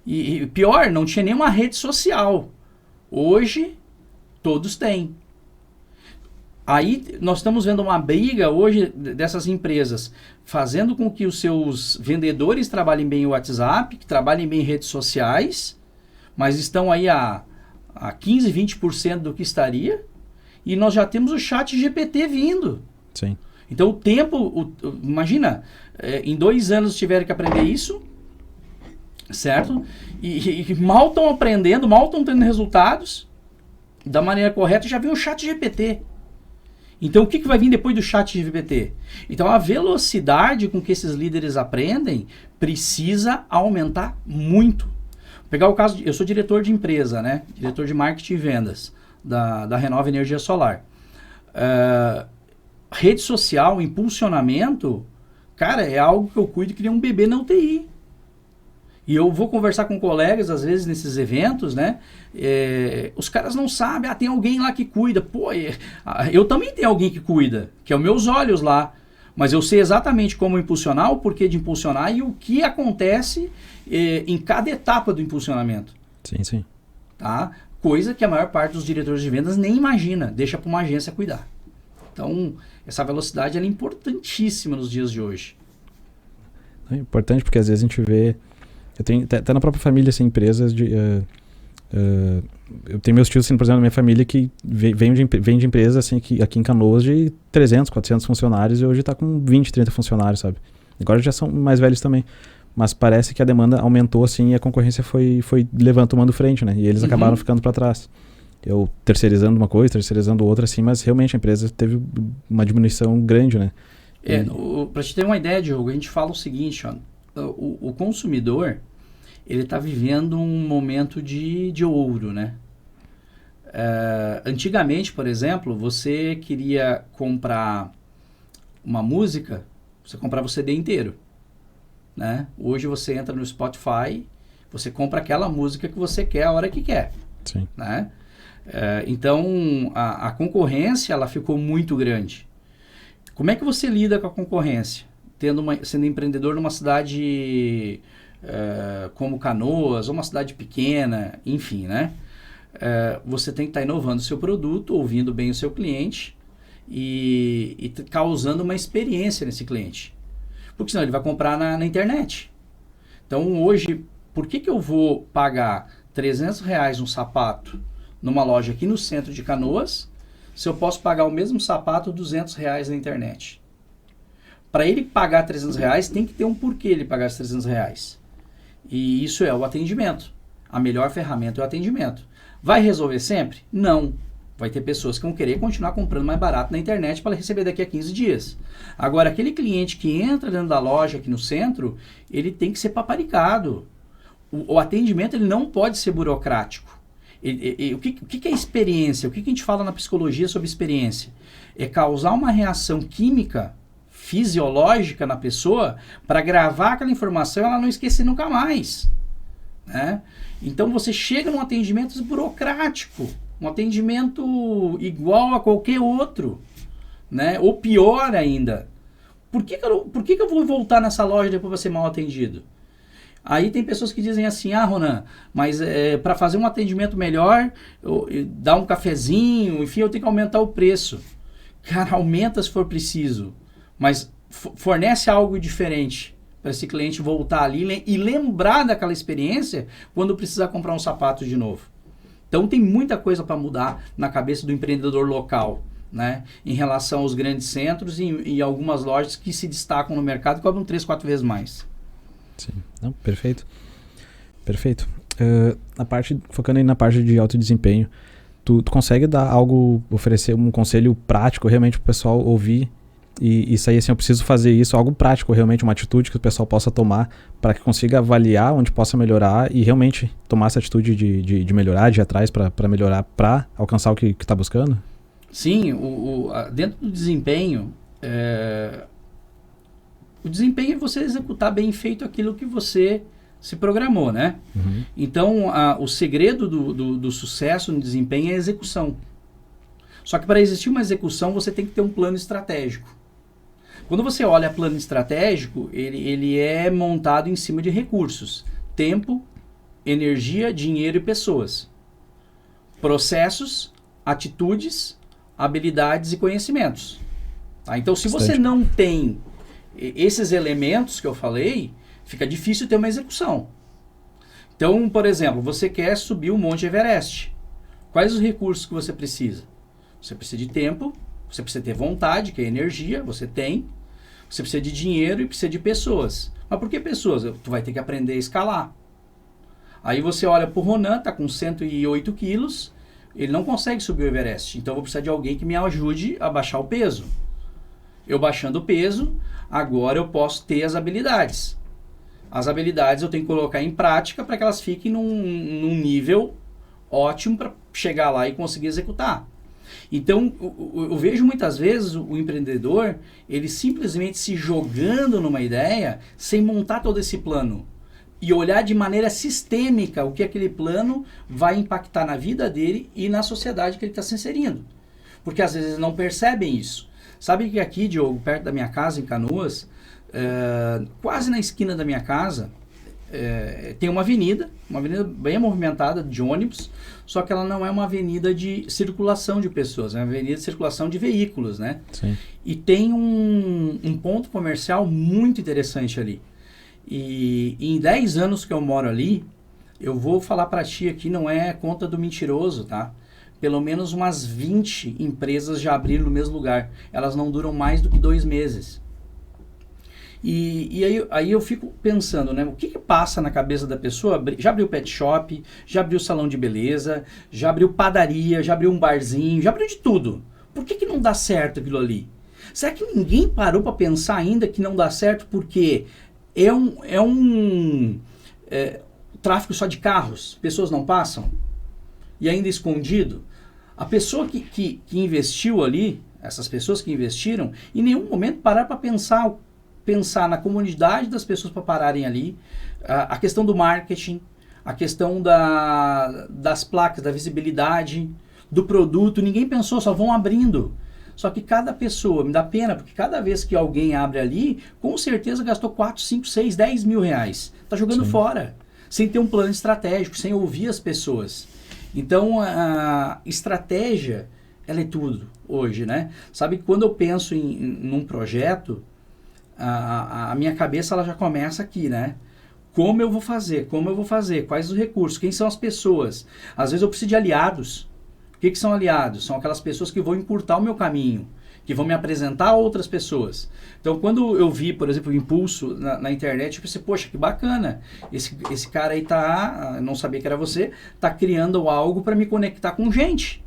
E pior, não tinha nenhuma rede social. Hoje, todos têm. Aí nós estamos vendo uma briga hoje dessas empresas, fazendo com que os seus vendedores trabalhem bem o WhatsApp, que trabalhem bem em redes sociais, mas estão aí a 15, 20% do que estaria, e nós já temos o chat GPT vindo. Sim. Então o tempo, imagina, em 2 anos tiveram que aprender isso, certo? E mal estão aprendendo, mal estão tendo resultados da maneira correta, já vem o chat GPT. Então, o que vai vir depois do chat GPT? Então, a velocidade com que esses líderes aprendem precisa aumentar muito. Vou pegar o caso, eu sou diretor de empresa, né? Diretor de marketing e vendas da Renova Energia Solar. Rede social, impulsionamento, cara, é algo que eu cuido que nem um bebê na UTI. E eu vou conversar com colegas, às vezes, nesses eventos, né? Os caras não sabem, tem alguém lá que cuida. Pô, eu também tenho alguém que cuida, que é os meus olhos lá. Mas eu sei exatamente como impulsionar, o porquê de impulsionar e o que acontece em cada etapa do impulsionamento. Sim, sim. Tá? Coisa que a maior parte dos diretores de vendas nem imagina, deixa para uma agência cuidar. Então, essa velocidade ela é importantíssima nos dias de hoje. É importante porque às vezes a gente vê... Eu tenho até na própria família, assim, empresas de... eu tenho meus tios, assim, por exemplo, na minha família que vem de empresas, assim, aqui em Canoas de 300, 400 funcionários e hoje está com 20, 30 funcionários, sabe? Agora já são mais velhos também. Mas parece que a demanda aumentou, assim, e a concorrência foi levando, tomando frente, né? E eles acabaram ficando para trás. Eu terceirizando uma coisa, terceirizando outra, assim, mas realmente a empresa teve uma diminuição grande, né? Para te ter uma ideia, Diogo, a gente fala o seguinte, ó. O consumidor, ele está vivendo um momento de ouro, né? Antigamente, por exemplo, você queria comprar uma música, você comprava o CD inteiro, né? Hoje você entra no Spotify, você compra aquela música que você quer a hora que quer. Sim. Né? Então, a concorrência ela ficou muito grande. Como é que você lida com a concorrência? Sendo empreendedor numa cidade como Canoas, ou uma cidade pequena, enfim, né? Você tem que estar inovando o seu produto, ouvindo bem o seu cliente e causando uma experiência nesse cliente. Porque senão ele vai comprar na internet. Então hoje, por que eu vou pagar R$300 um sapato numa loja aqui no centro de Canoas, se eu posso pagar o mesmo sapato R$200 na internet? Para ele pagar R$300, tem que ter um porquê ele pagar esses R$300. E isso é o atendimento. A melhor ferramenta é o atendimento. Vai resolver sempre? Não. Vai ter pessoas que vão querer continuar comprando mais barato na internet para receber daqui a 15 dias. Agora, aquele cliente que entra dentro da loja aqui no centro, ele tem que ser paparicado. O atendimento ele não pode ser burocrático. O que é experiência? O que a gente fala na psicologia sobre experiência? É causar uma reação química, fisiológica na pessoa para gravar aquela informação e ela não esquecer nunca mais. Né? Então você chega num atendimento burocrático, um atendimento igual a qualquer outro, né? Ou pior ainda. Por que eu vou voltar nessa loja depois para ser mal atendido? Aí tem pessoas que dizem assim, Ronan, mas para fazer um atendimento melhor, dar um cafezinho, enfim, eu tenho que aumentar o preço. Cara, aumenta se for preciso, mas fornece algo diferente para esse cliente voltar ali e lembrar daquela experiência quando precisar comprar um sapato de novo. Então tem muita coisa para mudar na cabeça do empreendedor local, né, em relação aos grandes centros e algumas lojas que se destacam no mercado e cobram 3, 4 vezes mais. Sim, não, perfeito. Perfeito. Focando aí na parte de alto desempenho, tu consegue dar algo, oferecer um conselho prático realmente para o pessoal ouvir e sair assim, eu preciso fazer isso, algo prático realmente, uma atitude que o pessoal possa tomar para que consiga avaliar onde possa melhorar e realmente tomar essa atitude de melhorar, de ir atrás para melhorar, para alcançar o que está buscando? Sim, dentro do desempenho, o desempenho é você executar bem feito aquilo que você se programou, né? Uhum. Então, o segredo do sucesso no desempenho é a execução. Só que para existir uma execução, você tem que ter um plano estratégico. Quando você olha plano estratégico, ele é montado em cima de recursos. Tempo, energia, dinheiro e pessoas. Processos, atitudes, habilidades e conhecimentos. Tá? Então, se você não tem esses elementos que eu falei, fica difícil ter uma execução. Então, por exemplo, você quer subir o Monte Everest. Quais os recursos que você precisa? Você precisa de tempo, você precisa ter vontade, que é energia, você tem. Você precisa de dinheiro e precisa de pessoas. Mas por que pessoas? Tu vai ter que aprender a escalar. Aí você olha pro Ronan, tá com 108 quilos, ele não consegue subir o Everest. Então eu vou precisar de alguém que me ajude a baixar o peso. Eu baixando o peso, agora eu posso ter as habilidades. As habilidades eu tenho que colocar em prática para que elas fiquem num nível ótimo para chegar lá e conseguir executar. Então, eu vejo muitas vezes o empreendedor, ele simplesmente se jogando numa ideia sem montar todo esse plano. E olhar de maneira sistêmica o que aquele plano vai impactar na vida dele e na sociedade que ele está se inserindo. Porque às vezes não percebem isso. Sabe que aqui, Diogo, perto da minha casa, em Canoas, quase na esquina da minha casa, tem uma avenida bem movimentada de ônibus, só que ela não é uma avenida de circulação de pessoas, é uma avenida de circulação de veículos, né? Sim. E tem um ponto comercial muito interessante ali. E em 10 anos que eu moro ali, eu vou falar para ti aqui, não é conta do mentiroso, tá? Pelo menos umas 20 empresas já abriram no mesmo lugar. Elas não duram mais do que 2 meses. E aí eu fico pensando, né? O que passa na cabeça da pessoa? Já abriu pet shop, já abriu salão de beleza, já abriu padaria, já abriu um barzinho, já abriu de tudo. Por que não dá certo aquilo ali? Será que ninguém parou para pensar ainda que não dá certo porque é um tráfego só de carros? Pessoas não passam? E ainda escondido? A pessoa que investiu ali, essas pessoas que investiram, em nenhum momento pararam para pensar na comunidade das pessoas para pararem ali, a questão do marketing, a questão das placas, da visibilidade, do produto, ninguém pensou, só vão abrindo. Só que cada pessoa, me dá pena, porque cada vez que alguém abre ali, com certeza gastou 4, 5, 6, 10 mil reais. Está jogando fora, sem ter um plano estratégico, sem ouvir as pessoas. Então, a estratégia, ela é tudo hoje, né? Sabe que quando eu penso num projeto, a minha cabeça ela já começa aqui, né? Como eu vou fazer? Quais os recursos? Quem são as pessoas? Às vezes eu preciso de aliados. O que são aliados? São aquelas pessoas que vão encurtar o meu caminho, que vão me apresentar a outras pessoas. Então, quando eu vi, por exemplo, o Impulso na internet, eu pensei, poxa, que bacana. Esse cara aí não sabia que era você, tá criando algo para me conectar com gente.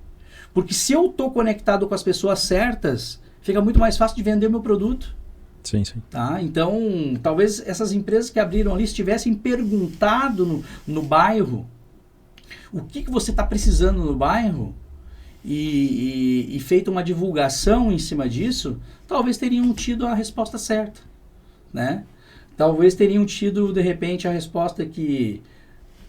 Porque se eu tô conectado com as pessoas certas, fica muito mais fácil de vender o meu produto. Sim, sim. Tá? Então, talvez essas empresas que abriram ali, se tivessem perguntado no bairro, o que você está precisando no bairro, e feito uma divulgação em cima disso, talvez teriam tido a resposta certa, né? Talvez teriam tido, de repente, a resposta que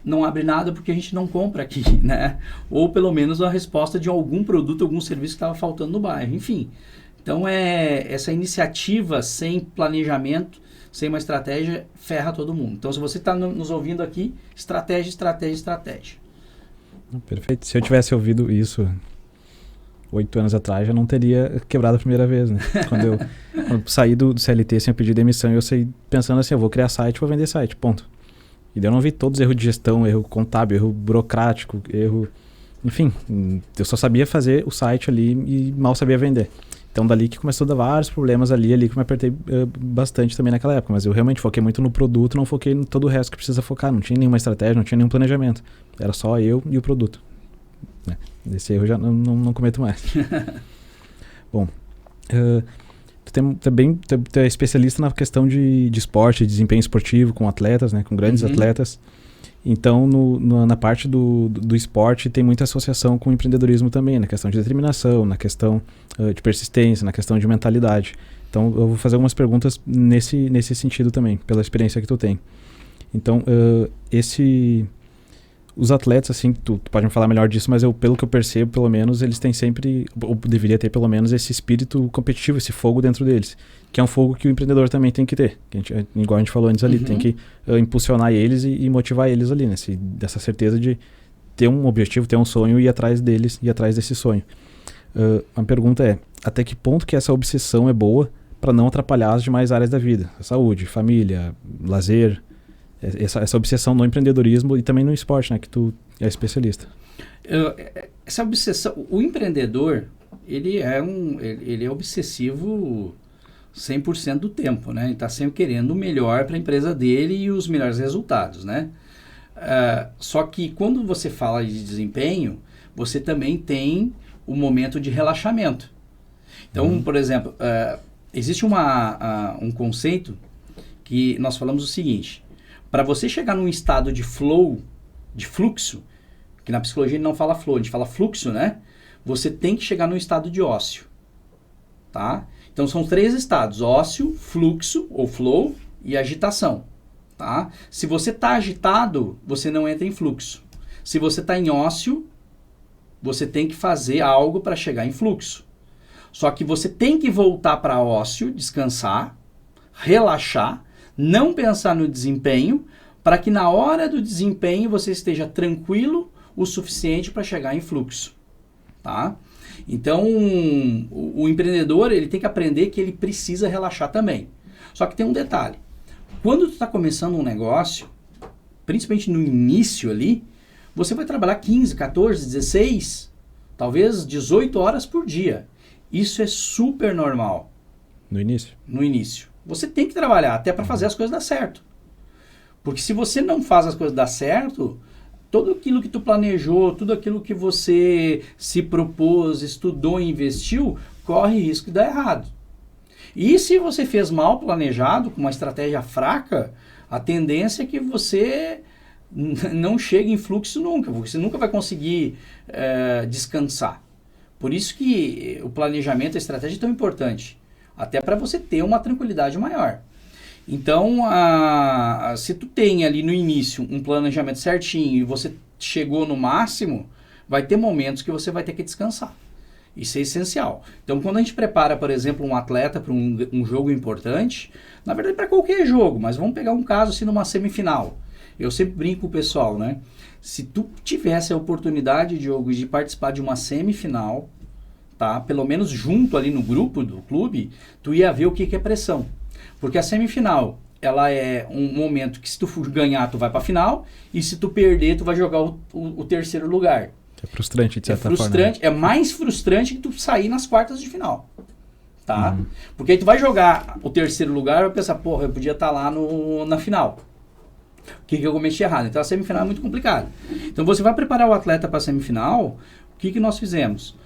não abre nada porque a gente não compra aqui, né? Ou pelo menos a resposta de algum produto, algum serviço que estava faltando no bairro, enfim. Então, essa iniciativa sem planejamento, sem uma estratégia, ferra todo mundo. Então, se você está nos ouvindo aqui, estratégia. Perfeito. Se eu tivesse ouvido isso 8 anos atrás, já não teria quebrado a primeira vez, né? Quando eu saí do CLT, assim, eu pedi demissão, eu saí pensando assim, eu vou criar site, vou vender site, ponto. E daí eu não vi todos os erros de gestão, erro contábil, erro burocrático, erro... Enfim, eu só sabia fazer o site ali e mal sabia vender. Então dali que começou a dar vários problemas ali que eu me apertei bastante também naquela época. Mas eu realmente foquei muito no produto, não foquei em todo o resto que precisa focar. Não tinha nenhuma estratégia, não tinha nenhum planejamento. Era só eu e o produto. Esse erro eu já não cometo mais. Bom, tu é especialista na questão de esporte, de desempenho esportivo com atletas, né, com grandes atletas. Então, na parte do esporte tem muita associação com o empreendedorismo também, na questão de determinação, na questão de persistência, na questão de mentalidade. Então, eu vou fazer algumas perguntas nesse sentido também, pela experiência que tu tem. Então, os atletas, assim, tu pode me falar melhor disso, mas pelo que eu percebo, pelo menos, eles têm sempre, ou deveria ter pelo menos, esse espírito competitivo, esse fogo dentro deles, que é um fogo que o empreendedor também tem que ter, igual a gente falou antes ali, tem que impulsionar eles e motivar eles ali, né? Dessa certeza de ter um objetivo, ter um sonho e ir atrás deles, ir atrás desse sonho. A pergunta é, até que ponto que essa obsessão é boa para não atrapalhar as demais áreas da vida? Saúde, família, lazer... Essa obsessão no empreendedorismo e também no esporte, né? Que tu é especialista. Essa obsessão... O empreendedor, ele é obsessivo 100% do tempo, né? Ele está sempre querendo o melhor para a empresa dele e os melhores resultados, né? Só que quando você fala de desempenho, você também tem o momento de relaxamento. Então, por exemplo, existe um conceito que nós falamos o seguinte... Para você chegar num estado de flow, de fluxo, que na psicologia não fala flow, a gente fala fluxo, né? Você tem que chegar num estado de ócio, tá? Então são 3 estados, ócio, fluxo ou flow e agitação, tá? Se você está agitado, você não entra em fluxo. Se você está em ócio, você tem que fazer algo para chegar em fluxo. Só que você tem que voltar para ócio, descansar, relaxar, não pensar no desempenho, para que na hora do desempenho você esteja tranquilo o suficiente para chegar em fluxo, tá? Então, o empreendedor, ele tem que aprender que ele precisa relaxar também. Só que tem um detalhe. Quando tu está começando um negócio, principalmente no início ali, você vai trabalhar 15, 14, 16, talvez 18 horas por dia. Isso é super normal. No início? No início. Você tem que trabalhar até para fazer as coisas dar certo. Porque se você não faz as coisas dar certo, tudo aquilo que tu planejou, tudo aquilo que você se propôs, estudou e investiu, corre risco de dar errado. E se você fez mal planejado, com uma estratégia fraca, a tendência é que você não chegue em fluxo nunca, porque você nunca vai conseguir descansar. Por isso que o planejamento, a estratégia é tão importante. Até para você ter uma tranquilidade maior. Então, se tu tem ali no início um planejamento certinho e você chegou no máximo, vai ter momentos que você vai ter que descansar. Isso é essencial. Então, quando a gente prepara, por exemplo, um atleta para um jogo importante, na verdade para qualquer jogo, mas vamos pegar um caso assim numa semifinal. Eu sempre brinco com o pessoal, né? Se tu tivesse a oportunidade, Diogo, de participar de uma semifinal, tá? Pelo menos junto ali no grupo do clube, tu ia ver o que é pressão. Porque a semifinal, ela é um momento que se tu ganhar, tu vai pra final, e se tu perder, tu vai jogar o terceiro lugar. É frustrante, de certa forma. Frustrante, é mais frustrante que tu sair nas quartas de final. Tá? Porque aí tu vai jogar o terceiro lugar e vai pensar, porra, eu podia estar lá na final. O que eu cometi errado? Então a semifinal é muito complicada. Então você vai preparar o atleta para a semifinal, o que nós fizemos?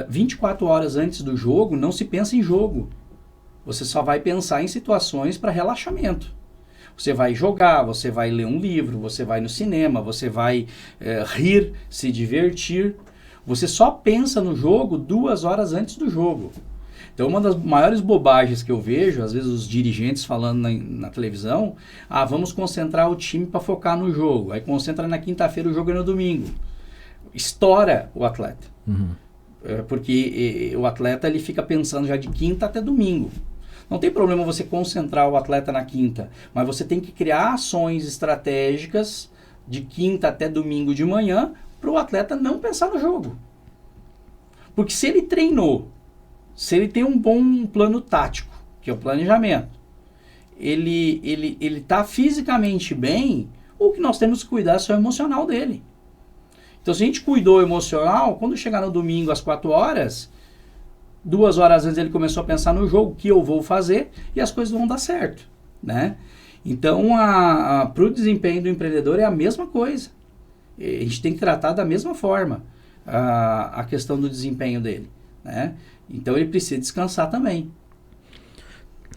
24 horas antes do jogo, não se pensa em jogo. Você só vai pensar em situações para relaxamento. Você vai jogar, você vai ler um livro, você vai no cinema, você vai rir, se divertir. Você só pensa no jogo 2 horas antes do jogo. Então, uma das maiores bobagens que eu vejo, às vezes os dirigentes falando na televisão, vamos concentrar o time para focar no jogo. Aí concentra na quinta-feira, o jogo é no domingo. Estoura o atleta. Porque o atleta ele fica pensando já de quinta até domingo. Não tem problema você concentrar o atleta na quinta, mas você tem que criar ações estratégicas de quinta até domingo de manhã para o atleta não pensar no jogo. Porque se ele treinou, se ele tem um bom plano tático, que é o planejamento, ele está fisicamente bem, o que nós temos que cuidar é só o emocional dele. Então, se a gente cuidou o emocional, quando chegar no domingo às 4 horas, 2 horas antes ele começou a pensar no jogo, o que eu vou fazer, e as coisas vão dar certo, né? Então, para o desempenho do empreendedor é a mesma coisa. A gente tem que tratar da mesma forma a questão do desempenho dele, né? Então, ele precisa descansar também.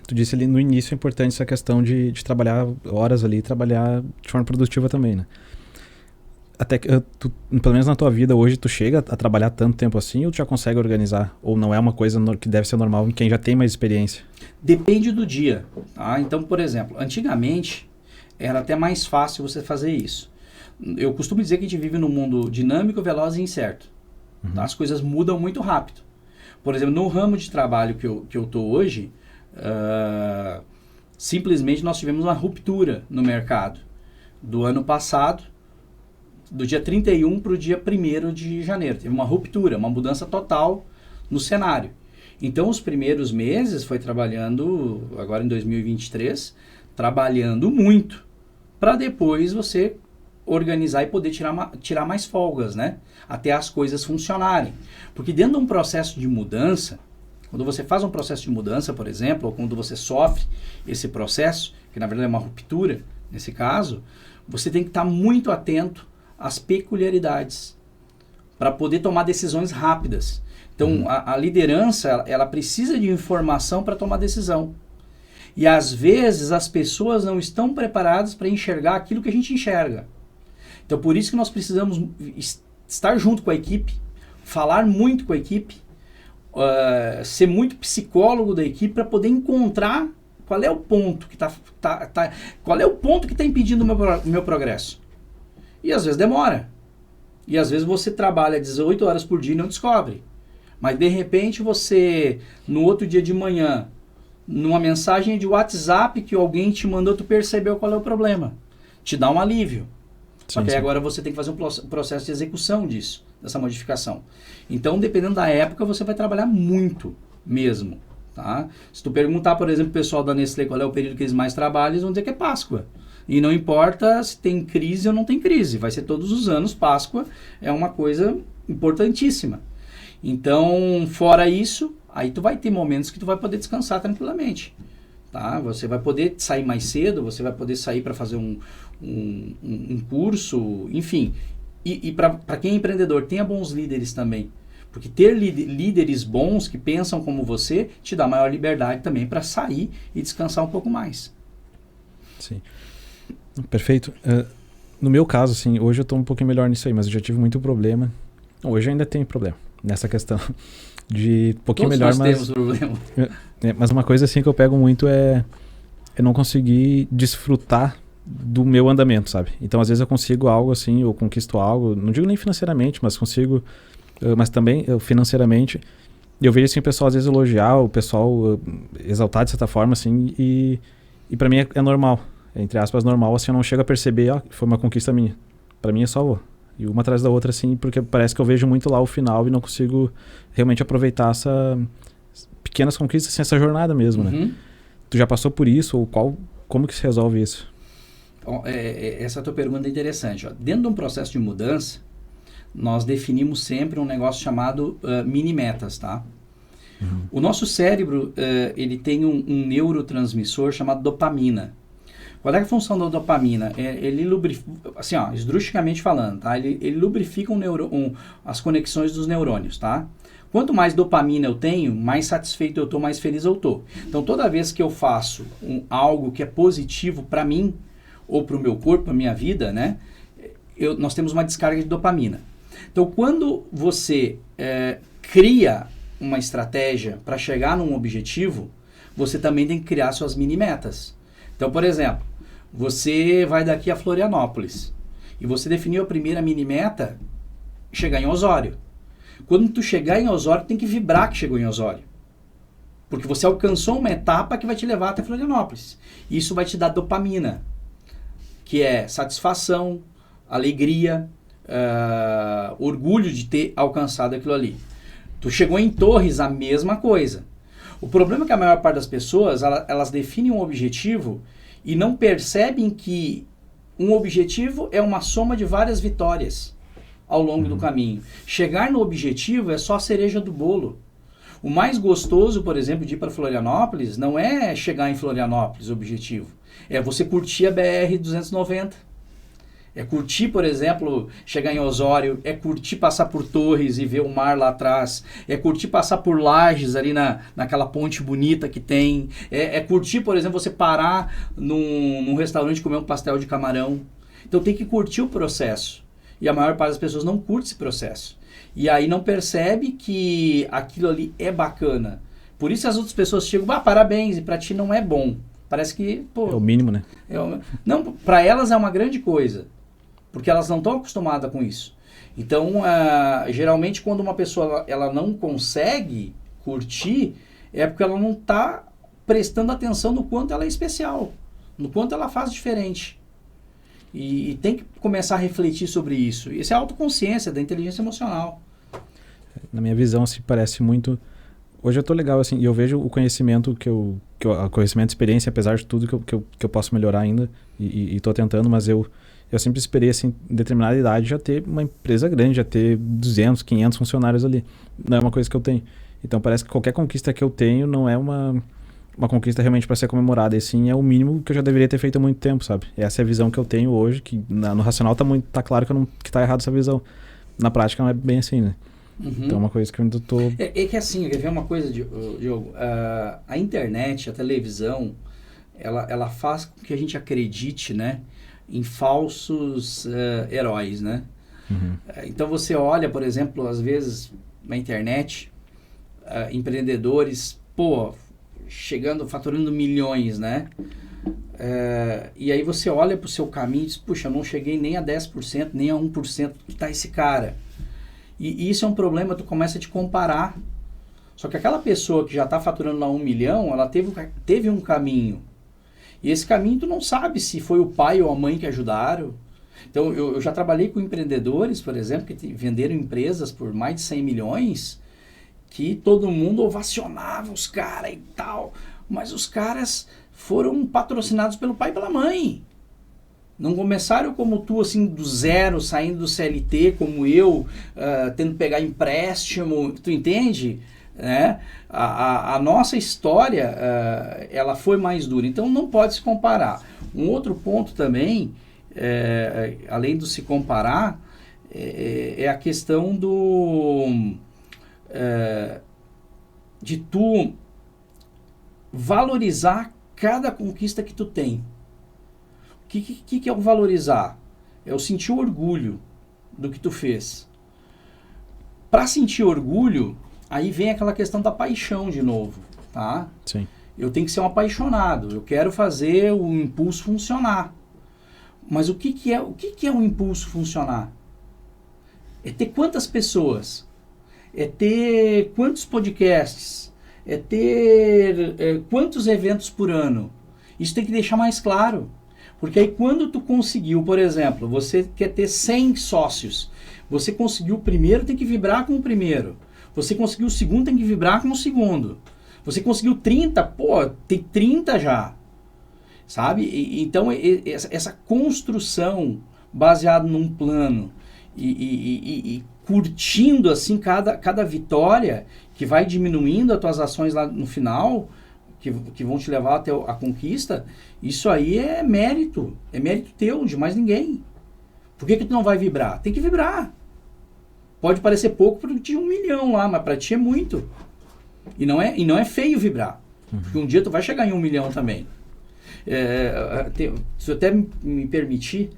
Tu disse ali no início, é importante essa questão de trabalhar horas ali, trabalhar de forma produtiva também, né? Até que, pelo menos na tua vida hoje, tu chega a trabalhar tanto tempo assim, ou tu já consegue organizar? Ou não é uma coisa que deve ser normal em quem já tem mais experiência? Depende do dia, tá? Então, por exemplo, antigamente era até mais fácil você fazer isso. Eu costumo dizer que a gente vive num mundo dinâmico, veloz e incerto. Tá? As coisas mudam muito rápido. Por exemplo, no ramo de trabalho que eu estou hoje, simplesmente nós tivemos uma ruptura no mercado. Do ano passado, do dia 31 para o dia 1º de janeiro. Teve uma ruptura, uma mudança total no cenário. Então, os primeiros meses foi trabalhando, agora em 2023, trabalhando muito, para depois você organizar e poder tirar mais folgas, né? Até as coisas funcionarem. Porque dentro de um processo de mudança, quando você faz um processo de mudança, por exemplo, ou quando você sofre esse processo, que na verdade é uma ruptura, nesse caso, você tem que estar muito atento às peculiaridades para poder tomar decisões rápidas. Então, a liderança, ela precisa de informação para tomar decisão. E às vezes as pessoas não estão preparadas para enxergar aquilo que a gente enxerga. Então, por isso que nós precisamos estar junto com a equipe, falar muito com a equipe, ser muito psicólogo da equipe para poder encontrar qual é o ponto que qual é o ponto que está impedindo o meu progresso. E às vezes demora. E às vezes você trabalha 18 horas por dia e não descobre. Mas de repente você, no outro dia de manhã, numa mensagem de WhatsApp que alguém te mandou, tu percebeu qual é o problema. Te dá um alívio. Só que aí agora você tem que fazer um processo de execução disso, dessa modificação. Então, dependendo da época, você vai trabalhar muito mesmo. Tá? Se tu perguntar, por exemplo, o pessoal da Nestlé qual é o período que eles mais trabalham, eles vão dizer que é Páscoa. E não importa se tem crise ou não tem crise, vai ser todos os anos. Páscoa é uma coisa importantíssima. Então, fora isso, aí tu vai ter momentos que tu vai poder descansar tranquilamente. Tá? Você vai poder sair mais cedo, você vai poder sair para fazer um curso, enfim. E para quem é empreendedor, tenha bons líderes também. Porque ter líderes bons que pensam como você te dá maior liberdade também para sair e descansar um pouco mais. Sim. Perfeito. No meu caso, assim, hoje eu estou um pouquinho melhor nisso aí, mas eu já tive muito problema. Hoje eu ainda tenho problema nessa questão de um pouquinho Todos melhor, nós temos problema. Mas uma coisa assim que eu pego muito é não conseguir desfrutar do meu andamento, sabe? Então, às vezes eu consigo algo assim, eu conquisto algo, não digo nem financeiramente, mas consigo, mas também financeiramente. E eu vejo assim o pessoal às vezes elogiar, o pessoal exaltar de certa forma, assim, e pra mim é normal, entre aspas, normal, assim, eu não chego a perceber, ó, foi uma conquista minha. Pra mim é só, e uma atrás da outra, assim, porque parece que eu vejo muito lá o final e não consigo realmente aproveitar essas pequenas conquistas, assim, essa jornada mesmo, né? Tu já passou por isso? Ou como que se resolve isso? Essa tua pergunta é interessante. Ó. Dentro de um processo de mudança, nós definimos sempre um negócio chamado mini metas, tá? O nosso cérebro, ele tem um neurotransmissor chamado dopamina. Qual é a função da dopamina? Ele lubrifica, assim, ó, esdrusticamente falando, tá? Ele lubrifica as conexões dos neurônios, tá? Quanto mais dopamina eu tenho, mais satisfeito eu estou, mais feliz eu estou. Então, toda vez que eu faço algo que é positivo para mim, ou para o meu corpo, para a minha vida, né? Nós temos uma descarga de dopamina. Então, quando você cria uma estratégia para chegar num objetivo, você também tem que criar suas mini metas. Então, por exemplo, você vai daqui a Florianópolis e você definiu a primeira mini meta, chegar em Osório. Quando tu chegar em Osório, tem que vibrar que chegou em Osório. Porque você alcançou uma etapa que vai te levar até Florianópolis. Isso vai te dar dopamina, que é satisfação, alegria, orgulho de ter alcançado aquilo ali. Tu chegou em Torres, a mesma coisa. O problema é que a maior parte das pessoas, elas definem um objetivo e não percebem que um objetivo é uma soma de várias vitórias ao longo do caminho. Chegar no objetivo é só a cereja do bolo. O mais gostoso, por exemplo, de ir para Florianópolis, não é chegar em Florianópolis, o objetivo. É você curtir a BR-290. É curtir, por exemplo, chegar em Osório, é curtir passar por Torres e ver o mar lá atrás, é curtir passar por Lages ali naquela ponte bonita que tem, é curtir, por exemplo, você parar num restaurante e comer um pastel de camarão. Então tem que curtir o processo. E a maior parte das pessoas não curte esse processo. E aí não percebe que aquilo ali é bacana. Por isso as outras pessoas chegam, parabéns, e pra ti não é bom. Parece que, pô... É o mínimo, né? Não, pra elas é uma grande coisa. Porque elas não estão acostumadas com isso. Então, geralmente, quando uma pessoa ela não consegue curtir, é porque ela não está prestando atenção no quanto ela é especial, no quanto ela faz diferente. E tem que começar a refletir sobre isso. Isso é a autoconsciência da inteligência emocional. Na minha visão, assim, parece muito... Hoje eu tô legal, assim, e eu vejo o conhecimento conhecimento e experiência, apesar de tudo que eu posso melhorar ainda, e tô tentando, mas eu sempre esperei, assim, em determinada idade, já ter uma empresa grande, já ter 200, 500 funcionários ali. Não é uma coisa que eu tenho. Então parece que qualquer conquista que eu tenho não é uma conquista realmente para ser comemorada, e sim é o mínimo que eu já deveria ter feito há muito tempo, sabe? Essa é a visão que eu tenho hoje, que no racional tá claro que tá errado essa visão. Na prática não é bem assim, né? Uhum. Então é uma coisa que eu ainda tô... É que assim, quer ver uma coisa, Diogo? A internet, a televisão, ela faz com que a gente acredite, né? Em falsos heróis, né? Uhum. Então você olha, por exemplo, às vezes na internet, empreendedores, chegando, faturando milhões, né? E aí você olha para o seu caminho e diz, puxa, eu não cheguei nem a 10%, nem a 1% que está esse cara. E isso é um problema, tu começa a te comparar. Só que aquela pessoa que já está faturando lá 1 milhão, ela teve um caminho. E esse caminho tu não sabe se foi o pai ou a mãe que ajudaram. Então eu já trabalhei com empreendedores, por exemplo, que venderam empresas por mais de 100 milhões, que todo mundo ovacionava os caras e tal. Mas os caras foram patrocinados pelo pai e pela mãe. Não começaram como tu, assim, do zero, saindo do CLT, como eu, tendo que pegar empréstimo, tu entende? Né? A nossa história, ela foi mais dura, então não pode se comparar. Um outro ponto também, além do se comparar, é a questão de tu valorizar cada conquista que tu tem. O que é o valorizar? É o sentir orgulho do que tu fez. Para sentir orgulho, aí vem aquela questão da paixão de novo, tá? Sim. Eu tenho que ser um apaixonado, eu quero fazer o impulso funcionar. Mas o que é o impulso funcionar? É ter quantas pessoas? É ter quantos podcasts? É ter quantos eventos por ano? Isso tem que deixar mais claro. Porque aí quando tu conseguiu, por exemplo, você quer ter 100 sócios, você conseguiu o primeiro, tem que vibrar com o primeiro. Você conseguiu o segundo, tem que vibrar com o segundo. Você conseguiu 30, tem 30 já. Sabe? Então, essa construção baseada num plano e curtindo assim cada vitória que vai diminuindo as tuas ações lá no final, que vão te levar até a conquista, isso aí é mérito teu, de mais ninguém. Por que tu não vai vibrar? Tem que vibrar. Pode parecer pouco para ti 1 milhão lá, mas para ti é muito. E não é feio vibrar. Uhum. Porque um dia tu vai chegar em 1 milhão também. Se eu até me permitir,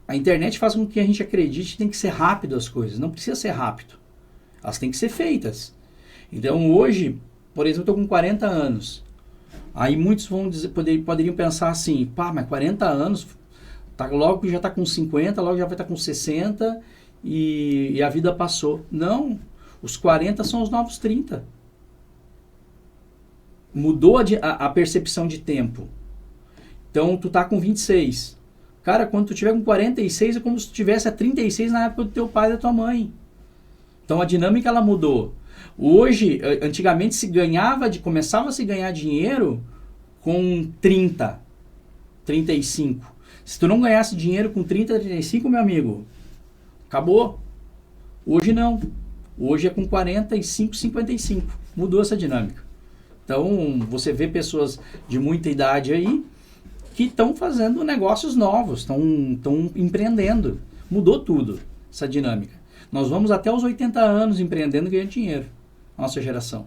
a internet faz com que a gente acredite que tem que ser rápido as coisas. Não precisa ser rápido. Elas têm que ser feitas. Então hoje, por exemplo, eu estou com 40 anos. Aí muitos vão dizer, poderiam pensar assim, mas 40 anos, logo que já está com 50, logo já vai estar com 60 e a vida passou. Não, os 40 são os novos 30. Mudou a percepção de tempo. Então tu tá com 26. Cara, quando tu tiver com 46 é como se tu tivesse a 36 na época do teu pai e da tua mãe. Então a dinâmica ela mudou. Hoje, antigamente começava a se ganhar dinheiro com 30, 35. Se tu não ganhasse dinheiro com 30, 35, meu amigo, acabou. Hoje não. Hoje é com 45, 55. Mudou essa dinâmica. Então, você vê pessoas de muita idade aí que estão fazendo negócios novos, estão empreendendo. Mudou tudo, essa dinâmica. Nós vamos até os 80 anos empreendendo e ganhando dinheiro. Nossa geração.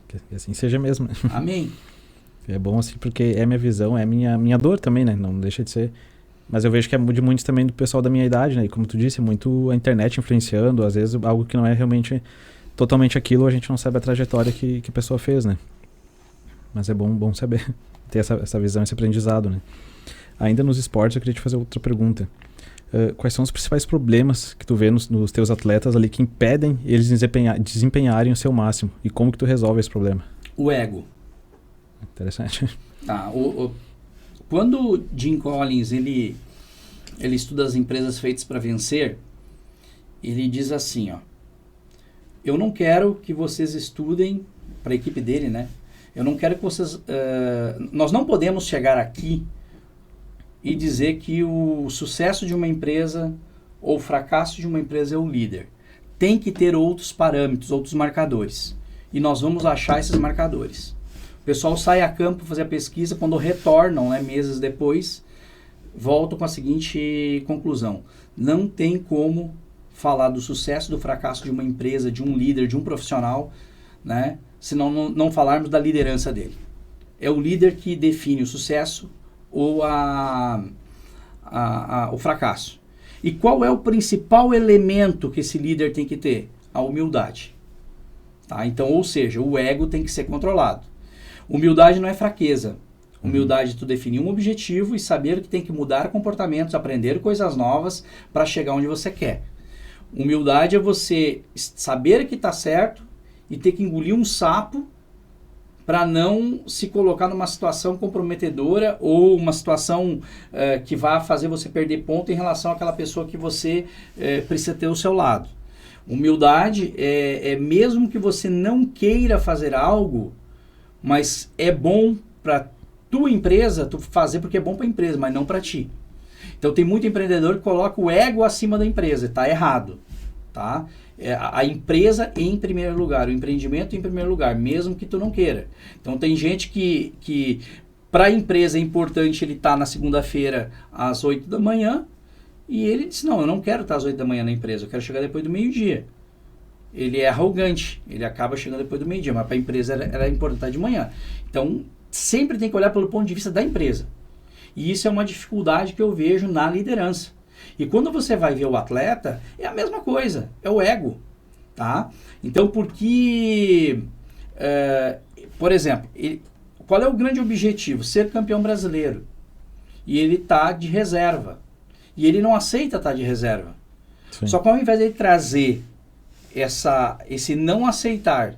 Que assim seja mesmo. Amém. É bom assim, porque é minha visão, é minha dor também, né? Não deixa de ser. Mas eu vejo que é de muitos também do pessoal da minha idade, né? E como tu disse, muito a internet influenciando, às vezes algo que não é realmente totalmente aquilo, a gente não sabe a trajetória que a pessoa fez, né? Mas é bom saber, ter essa visão, esse aprendizado, né? Ainda nos esportes, eu queria te fazer outra pergunta. Quais são os principais problemas que tu vê nos teus atletas ali que impedem eles desempenharem o seu máximo? E como que tu resolve esse problema? O ego. Interessante. Tá, quando o Jim Collins ele estuda as empresas feitas para vencer, ele diz assim, ó, eu não quero que vocês estudem, para a equipe dele, né? Eu não quero que vocês... nós não podemos chegar aqui e dizer que o sucesso de uma empresa ou o fracasso de uma empresa é o líder. Tem que ter outros parâmetros, outros marcadores. E nós vamos achar esses marcadores. O pessoal sai a campo fazer a pesquisa, quando retornam, né, meses depois, voltam com a seguinte conclusão. Não tem como falar do sucesso, do fracasso de uma empresa, de um líder, de um profissional, né, se não falarmos da liderança dele. É o líder que define o sucesso ou o fracasso. E qual é o principal elemento que esse líder tem que ter? A humildade. Tá? Então, ou seja, o ego tem que ser controlado. Humildade não é fraqueza. Humildade é tu definir um objetivo e saber que tem que mudar comportamentos, aprender coisas novas para chegar onde você quer. Humildade é você saber que está certo e ter que engolir um sapo para não se colocar numa situação comprometedora ou uma situação que vá fazer você perder ponto em relação àquela pessoa que você precisa ter ao seu lado. Humildade é mesmo que você não queira fazer algo, mas é bom para tua empresa, tu fazer porque é bom para a empresa, mas não para ti. Então tem muito empreendedor que coloca o ego acima da empresa, está errado, tá? A empresa em primeiro lugar, o empreendimento em primeiro lugar, mesmo que tu não queira. Então tem gente que para a empresa é importante ele estar na segunda-feira às 8 da manhã e ele diz, não, eu não quero estar às 8 da manhã na empresa, eu quero chegar depois do meio-dia. Ele é arrogante, ele acaba chegando depois do meio-dia, mas para a empresa ela é importante estar de manhã. Então sempre tem que olhar pelo ponto de vista da empresa. E isso é uma dificuldade que eu vejo na liderança. E quando você vai ver o atleta, é a mesma coisa, é o ego, tá? Então, porque, por exemplo, qual é o grande objetivo? Ser campeão brasileiro. E ele está de reserva. E ele não aceita estar de reserva. Sim. Só que ao invés de ele trazer esse não aceitar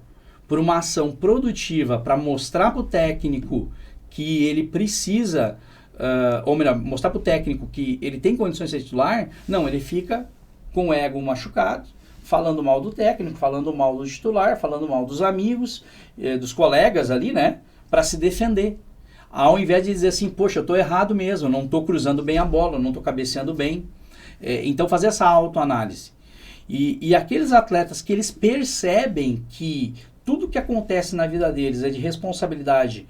por uma ação produtiva para mostrar para o técnico que ele precisa... ou melhor, mostrar para o técnico que ele tem condições de ser titular, não, ele fica com o ego machucado, falando mal do técnico, falando mal do titular, falando mal dos amigos, dos colegas ali, né, para se defender. Ao invés de dizer assim, poxa, eu estou errado mesmo, eu não estou cruzando bem a bola, eu não estou cabeceando bem. Então fazer essa autoanálise. E aqueles atletas que eles percebem que tudo que acontece na vida deles é de responsabilidade,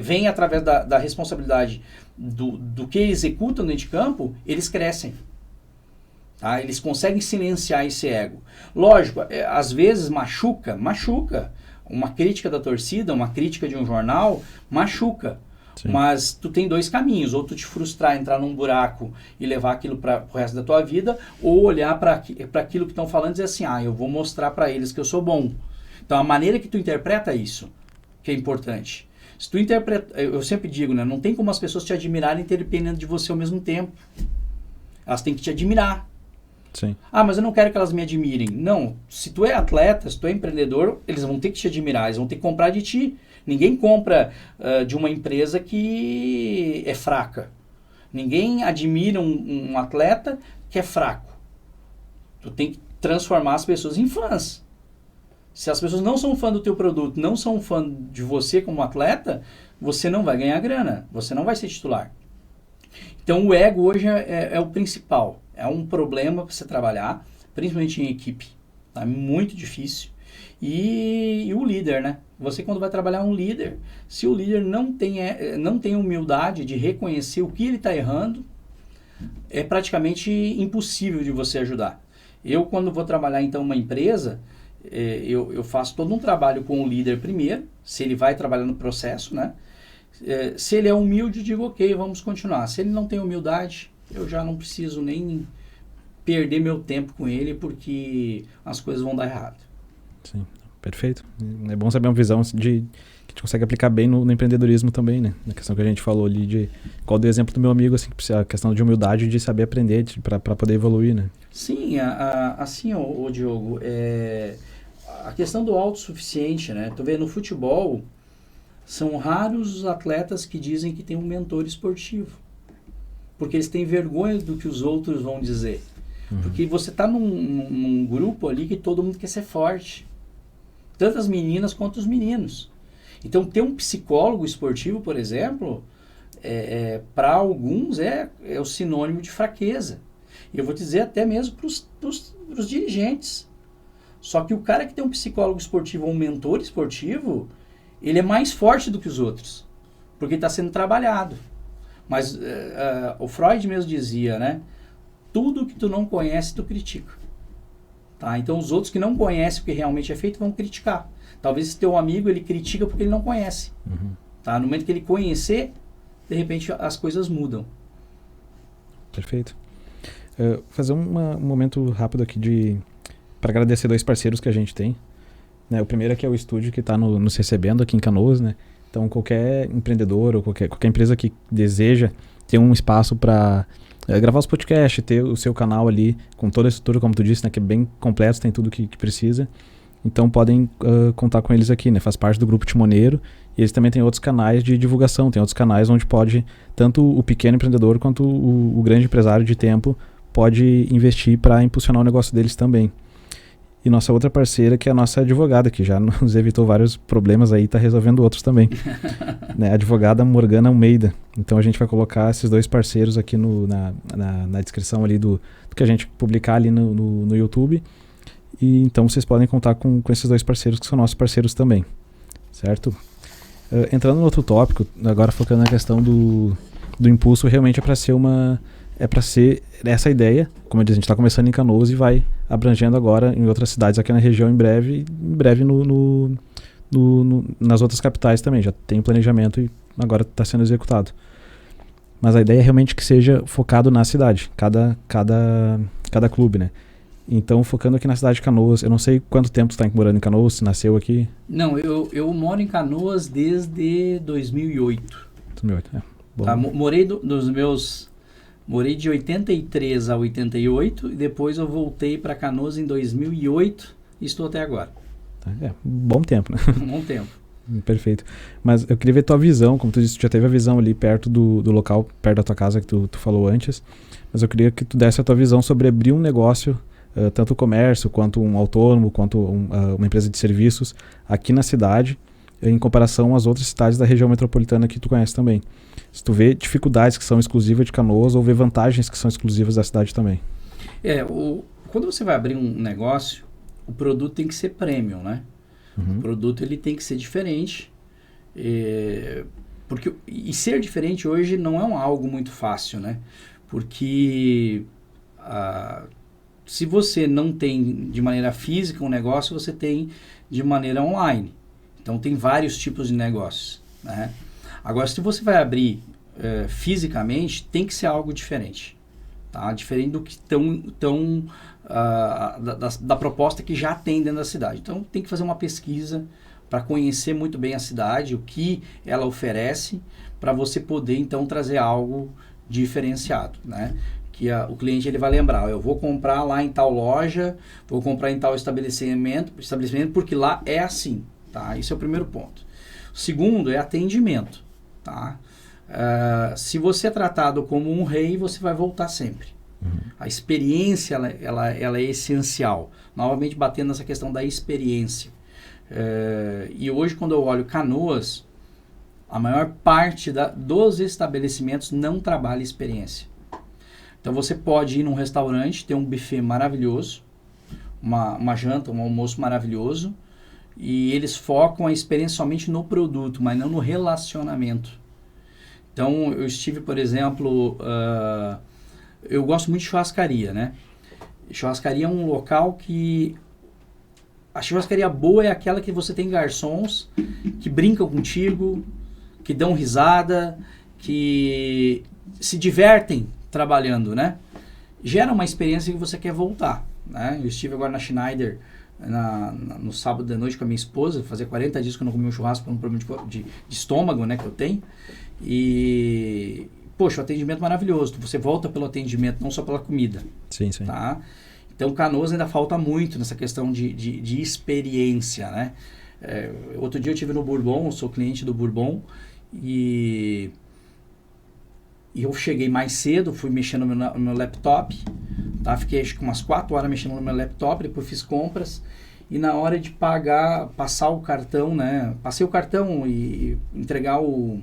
vem através da responsabilidade do que executam dentro de campo, eles crescem. Tá? Eles conseguem silenciar esse ego. Lógico, às vezes machuca. Uma crítica da torcida, uma crítica de um jornal, machuca. Sim. Mas tu tem dois caminhos, ou tu te frustrar, entrar num buraco e levar aquilo para o resto da tua vida, ou olhar para aquilo que estão falando e dizer assim, eu vou mostrar para eles que eu sou bom. Então, a maneira que tu interpreta isso, que é importante. Se tu interpreta, eu sempre digo, né, não tem como as pessoas te admirarem dependendo de você ao mesmo tempo. Elas têm que te admirar. Sim. Mas eu não quero que elas me admirem. Não, se tu é atleta, se tu é empreendedor, eles vão ter que te admirar, eles vão ter que comprar de ti. Ninguém compra de uma empresa que é fraca. Ninguém admira um atleta que é fraco. Tu tem que transformar as pessoas em fãs. Se as pessoas não são fã do teu produto, não são fã de você como atleta, você não vai ganhar grana, você não vai ser titular. Então o ego hoje é o principal, é um problema para você trabalhar, principalmente em equipe, tá? Muito difícil. E o líder, né? Você quando vai trabalhar um líder, se o líder não tem humildade de reconhecer o que ele está errando, é praticamente impossível de você ajudar. Eu quando vou trabalhar então uma empresa, eu faço todo um trabalho com o líder primeiro, se ele vai trabalhar no processo, né? Se ele é humilde, digo ok, vamos continuar. Se ele não tem humildade, eu já não preciso nem perder meu tempo com ele, porque as coisas vão dar errado. Sim, perfeito. É bom saber uma visão que a gente consegue aplicar bem no empreendedorismo também, né? Na questão que a gente falou ali de qual do exemplo do meu amigo, assim, a questão de humildade, de saber aprender para poder evoluir, né? Sim, assim, o Diogo, a questão do autossuficiente, né? Tu vê no futebol, são raros os atletas que dizem que tem um mentor esportivo, porque eles têm vergonha do que os outros vão dizer. Porque você está num grupo ali que todo mundo quer ser forte, tanto as meninas quanto os meninos. Então, ter um psicólogo esportivo, por exemplo, para alguns é o sinônimo de fraqueza. E eu vou dizer até mesmo para os dirigentes. Só que o cara que tem um psicólogo esportivo ou um mentor esportivo, ele é mais forte do que os outros, porque está sendo trabalhado. Mas o Freud mesmo dizia, né? Tudo que tu não conhece, tu critica. Tá? Então, os outros que não conhecem o que realmente é feito vão criticar. Talvez esse teu amigo, ele critica porque ele não conhece. Tá? No momento que ele conhecer, de repente as coisas mudam. Perfeito. Fazer um momento rápido aqui para agradecer 2 parceiros que a gente tem. Né? O primeiro aqui é o estúdio que está nos recebendo aqui em Canoas, né? Então, qualquer empreendedor ou qualquer empresa que deseja ter um espaço para gravar os podcasts, ter o seu canal ali com toda a estrutura, como tu disse, né, que é bem completo, tem tudo que precisa. Então podem contar com eles aqui, né? Faz parte do grupo Timoneiro e eles também têm outros canais de divulgação, tem outros canais onde pode, tanto o pequeno empreendedor quanto o grande empresário de tempo pode investir para impulsionar o negócio deles também. E nossa outra parceira, que é a nossa advogada, que já nos evitou vários problemas aí, está resolvendo outros também. Né? A advogada Morgana Almeida. Então a gente vai colocar esses 2 parceiros aqui na descrição ali do que a gente publicar ali no YouTube. E então vocês podem contar com esses 2 parceiros, que são nossos parceiros também. Certo? Entrando no outro tópico, agora focando na questão do impulso, realmente é para ser essa ideia, como eu disse, a gente está começando em Canoas e vai abrangendo agora em outras cidades aqui na região em breve nas outras capitais também, já tem planejamento e agora está sendo executado. Mas a ideia é realmente que seja focado na cidade, cada clube, né? Então, focando aqui na cidade de Canoas, eu não sei quanto tempo tu está morando em Canoas, se nasceu aqui. Não, eu moro em Canoas desde 2008. 2008, bom. Tá, morei de 83 a 88 e depois eu voltei para Canoas em 2008 e estou até agora. Bom tempo, né? Bom tempo. Perfeito. Mas eu queria ver tua visão, como tu disse, tu já teve a visão ali perto do local, perto da tua casa que tu falou antes, mas eu queria que tu desse a tua visão sobre abrir um negócio, tanto o comércio, quanto um autônomo, quanto uma empresa de serviços aqui na cidade, em comparação às outras cidades da região metropolitana que tu conhece também. Se tu vê dificuldades que são exclusivas de Canoas ou vê vantagens que são exclusivas da cidade também. Quando você vai abrir um negócio, o produto tem que ser premium, né? O produto ele tem que ser diferente. E ser diferente hoje não é algo muito fácil, né? Porque se você não tem de maneira física um negócio, você tem de maneira online. Então tem vários tipos de negócios, né? Agora, se você vai abrir fisicamente, tem que ser algo diferente, tá? Diferente do que da proposta que já tem dentro da cidade. Então tem que fazer uma pesquisa para conhecer muito bem a cidade, o que ela oferece, para você poder então trazer algo diferenciado, né? Que o cliente ele vai lembrar, eu vou comprar lá em tal loja, vou comprar em tal estabelecimento porque lá é assim, tá? Esse é o primeiro ponto. O segundo é atendimento, tá? Se você é tratado como um rei, você vai voltar sempre, A experiência, ela é essencial. Novamente, batendo nessa questão da experiência. E hoje, quando eu olho Canoas, a maior parte dos estabelecimentos não trabalha experiência. Então, você pode ir num restaurante, ter um buffet maravilhoso, uma janta, um almoço maravilhoso, e eles focam a experiência somente no produto, mas não no relacionamento. Então, eu estive, por exemplo, eu gosto muito de churrascaria, né? Churrascaria é um local que... A churrascaria boa é aquela que você tem garçons que brincam contigo, que dão risada, que se divertem trabalhando, né? Gera uma experiência que você quer voltar, né? Eu estive agora na Schneider no sábado de noite com a minha esposa, fazia 40 dias que eu não comia um churrasco por um problema de estômago, né, que eu tenho. E, poxa, o atendimento maravilhoso. Você volta pelo atendimento, não só pela comida. Sim, sim. Tá? Então, Canoas ainda falta muito nessa questão de experiência, né? Outro dia eu estive no Bourbon, eu sou cliente do Bourbon, e eu cheguei mais cedo, fui mexendo no meu laptop, tá? Fiquei acho que umas 4 horas mexendo no meu laptop, depois fiz compras, e na hora de passar o cartão, né? Passei o cartão e entregar o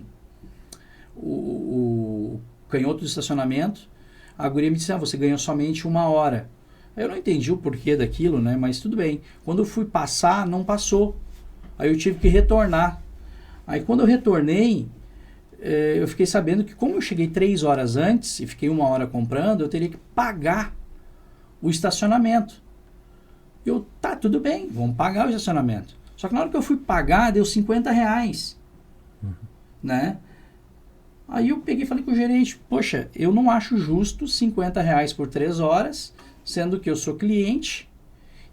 canhoto do estacionamento, a guria me disse, você ganhou somente 1 hora. Eu não entendi o porquê daquilo, né? Mas tudo bem. Quando eu fui passar, não passou. Aí eu tive que retornar. Aí quando eu retornei, eu fiquei sabendo que como eu cheguei 3 horas antes e fiquei 1 hora comprando, eu teria que pagar o estacionamento. Tá, tudo bem, vamos pagar o estacionamento. Só que na hora que eu fui pagar, deu R$50, né? Aí eu peguei e falei com o gerente, poxa, eu não acho justo R$50 por 3 horas, sendo que eu sou cliente.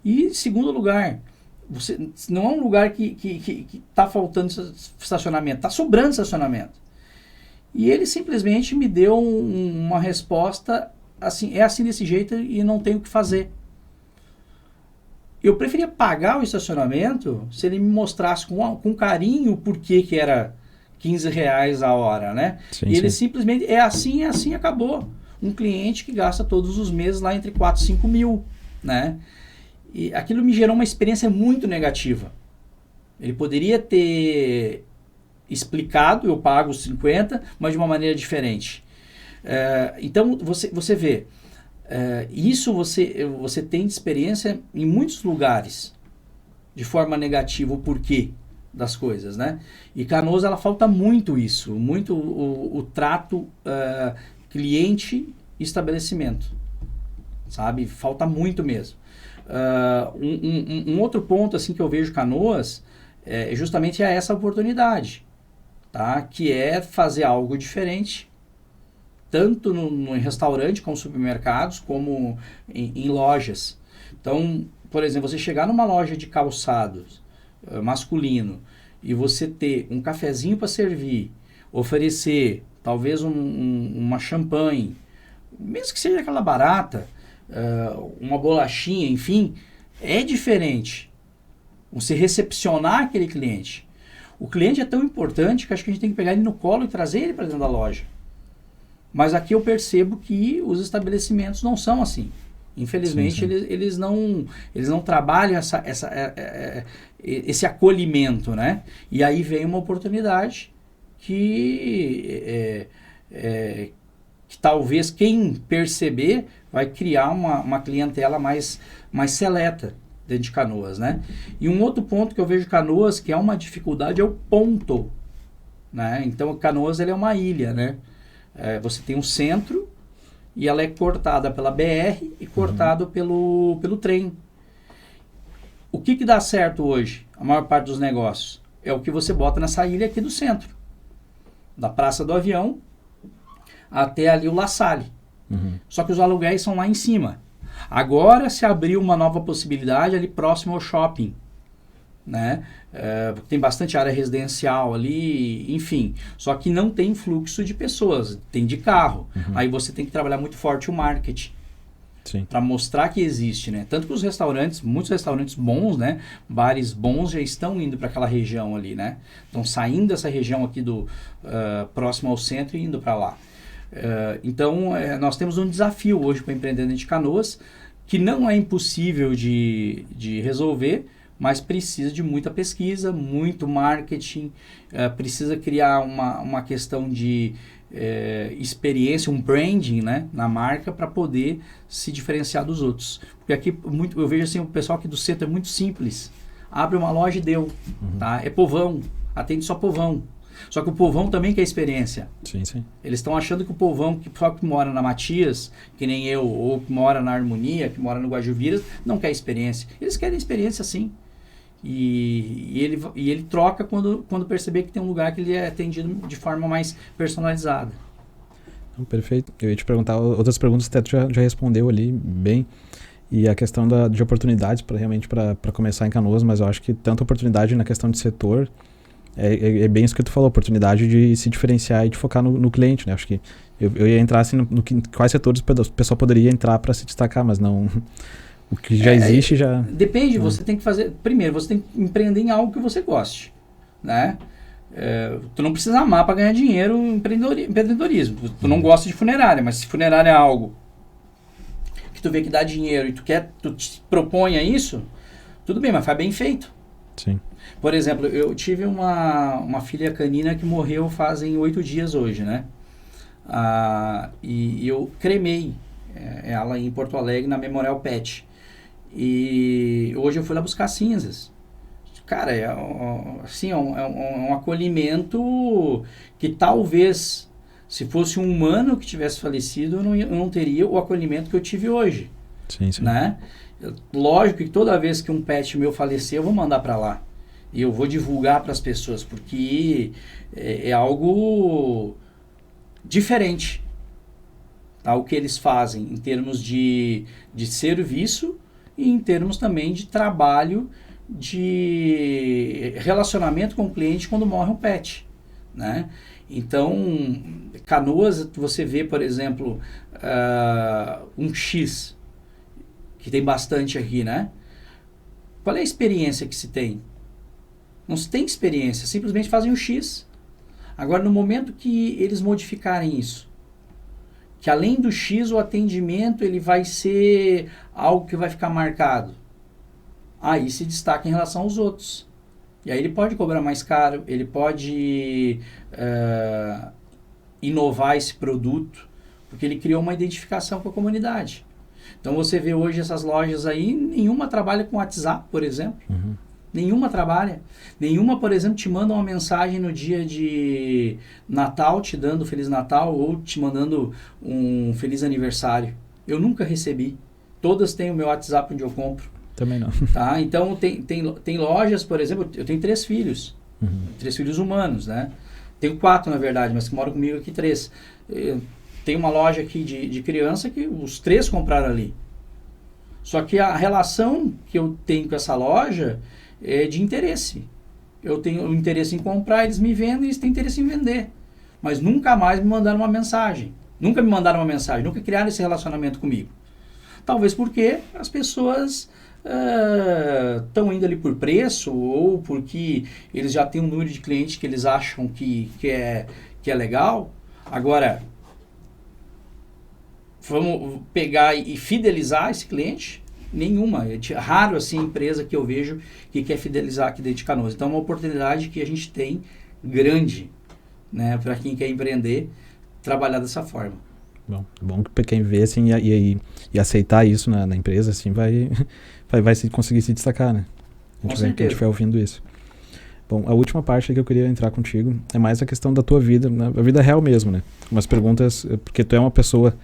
E, segundo lugar, você não é um lugar que tá faltando estacionamento, tá sobrando estacionamento. E ele simplesmente me deu uma resposta, assim, é assim desse jeito e não tem o que fazer. Eu preferia pagar o estacionamento se ele me mostrasse com carinho o porquê que era R$15 a hora, né? Sim, e ele sim. simplesmente, é assim, acabou. Um cliente que gasta todos os meses lá entre 4 e 5 mil, né? E aquilo me gerou uma experiência muito negativa. Ele poderia ter explicado, eu pago os 50, mas de uma maneira diferente. Então, você vê, isso você tem de experiência em muitos lugares, de forma negativa, o porquê das coisas, né? E Canoas, ela falta muito isso, muito o trato cliente e estabelecimento, sabe? Falta muito mesmo. Um outro ponto assim que eu vejo Canoas justamente é essa oportunidade, tá? Que é fazer algo diferente, tanto no restaurante, como supermercados, como em lojas. Então, por exemplo, você chegar numa loja de calçados masculino e você ter um cafezinho para servir, oferecer talvez uma champanhe, mesmo que seja aquela barata, uma bolachinha, enfim, é diferente. Você recepcionar aquele cliente. O cliente é tão importante que acho que a gente tem que pegar ele no colo e trazer ele para dentro da loja. Mas aqui eu percebo que os estabelecimentos não são assim. Infelizmente, sim. Eles não trabalham esse acolhimento, né? E aí vem uma oportunidade que talvez quem perceber vai criar uma clientela mais seleta dentro de Canoas, né? E um outro ponto que eu vejo Canoas, que é uma dificuldade, é o ponto, né? Então, Canoas ele é uma ilha, né? Você tem um centro e ela é cortada pela BR e cortado pelo trem. O que dá certo hoje? A maior parte dos negócios é o que você bota nessa ilha aqui do centro, da Praça do Avião até ali o La Salle. Só que os aluguéis são lá em cima. Agora se abriu uma nova possibilidade ali próximo ao shopping, né? Tem bastante área residencial ali, enfim. Só que não tem fluxo de pessoas, tem de carro. Aí você tem que trabalhar muito forte o marketing para mostrar que existe, né? Tanto que os restaurantes, muitos restaurantes bons, né? Bares bons já estão indo para aquela região ali, né? Estão saindo dessa região aqui do próximo ao centro e indo para lá. Então, nós temos um desafio hoje para empreender dentro de Canoas, que não é impossível de resolver, mas precisa de muita pesquisa, muito marketing, precisa criar uma questão de experiência, um branding, né, na marca para poder se diferenciar dos outros. Porque aqui eu vejo assim, o pessoal aqui do centro é muito simples. Abre uma loja e deu. Tá? É povão, atende só povão. Só que o povão também quer experiência. Sim, sim. Eles estão achando que o povão, só que mora na Matias, que nem eu, ou que mora na Harmonia, que mora no Guajuviras, não quer experiência. Eles querem experiência sim. E ele troca quando perceber que tem um lugar que ele é atendido de forma mais personalizada. Perfeito. Eu ia te perguntar, outras perguntas até tu já respondeu ali bem. E a questão de oportunidades para começar em Canoas, mas eu acho que tanta oportunidade na questão de setor, é bem isso que tu falou, oportunidade de se diferenciar e de focar no cliente, né? Acho que eu ia entrar assim quais setores o pessoal poderia entrar para se destacar, mas não... O que já existe já... Depende, você tem que fazer... Primeiro, você tem que empreender em algo que você goste, né? Tu não precisa amar para ganhar dinheiro em empreendedorismo. Tu não gosta de funerária, mas se funerária é algo que tu vê que dá dinheiro e tu te propõe a isso, tudo bem, mas faz bem feito. Sim. Por exemplo, eu tive uma filha canina que morreu fazem 8 dias hoje, né? E eu cremei ela em Porto Alegre, na Memorial Pet. E hoje eu fui lá buscar cinzas. Cara, assim, é um acolhimento que talvez, se fosse um humano que tivesse falecido, eu não teria o acolhimento que eu tive hoje. Sim, sim. Né? Lógico que toda vez que um pet meu falecer, eu vou mandar para lá. E eu vou divulgar para as pessoas, porque é algo diferente. Tá? O que eles fazem em termos de serviço e em termos também de trabalho, de relacionamento com o cliente quando morre um pet. Né? Então, Canoas, você vê, por exemplo, um X, que tem bastante aqui, né? Qual é a experiência que se tem? Não se tem experiência, simplesmente fazem o X. Agora, no momento que eles modificarem isso, que além do X, o atendimento ele vai ser algo que vai ficar marcado, aí se destaca em relação aos outros. E aí ele pode cobrar mais caro, ele pode inovar esse produto, porque ele criou uma identificação com a comunidade. Então você vê hoje essas lojas aí, nenhuma trabalha com WhatsApp, por exemplo. Uhum. Nenhuma trabalha. Nenhuma, por exemplo, te manda uma mensagem no dia de Natal, te dando Feliz Natal ou te mandando um Feliz Aniversário. Eu nunca recebi. Todas têm o meu WhatsApp onde eu compro. Também não. Tá? Então, tem lojas, por exemplo, eu tenho 3 filhos. Uhum. 3 filhos humanos, né? Tenho 4, na verdade, mas que moram comigo aqui 3. Tem uma loja aqui de criança que os 3 compraram ali. Só que a relação que eu tenho com essa loja é de interesse. Eu tenho interesse em comprar, eles me vendem, eles têm interesse em vender. Mas nunca mais me mandaram uma mensagem. Nunca me mandaram uma mensagem, nunca criaram esse relacionamento comigo. Talvez porque as pessoas estão indo ali por preço ou porque eles já têm um número de clientes que eles acham que é legal. Agora, vamos pegar e fidelizar esse cliente? Nenhuma. É raro assim a empresa que eu vejo que quer fidelizar aqui dentro de Canoas. Então é uma oportunidade que a gente tem grande, né, para quem quer empreender, trabalhar dessa forma. Bom que quem vê assim e aceitar isso na empresa assim vai conseguir se destacar, né? A gente vai ouvindo isso. Bom, a última parte que eu queria entrar contigo é mais a questão da tua vida, né? A vida real mesmo, né? Umas perguntas, porque tu é uma pessoa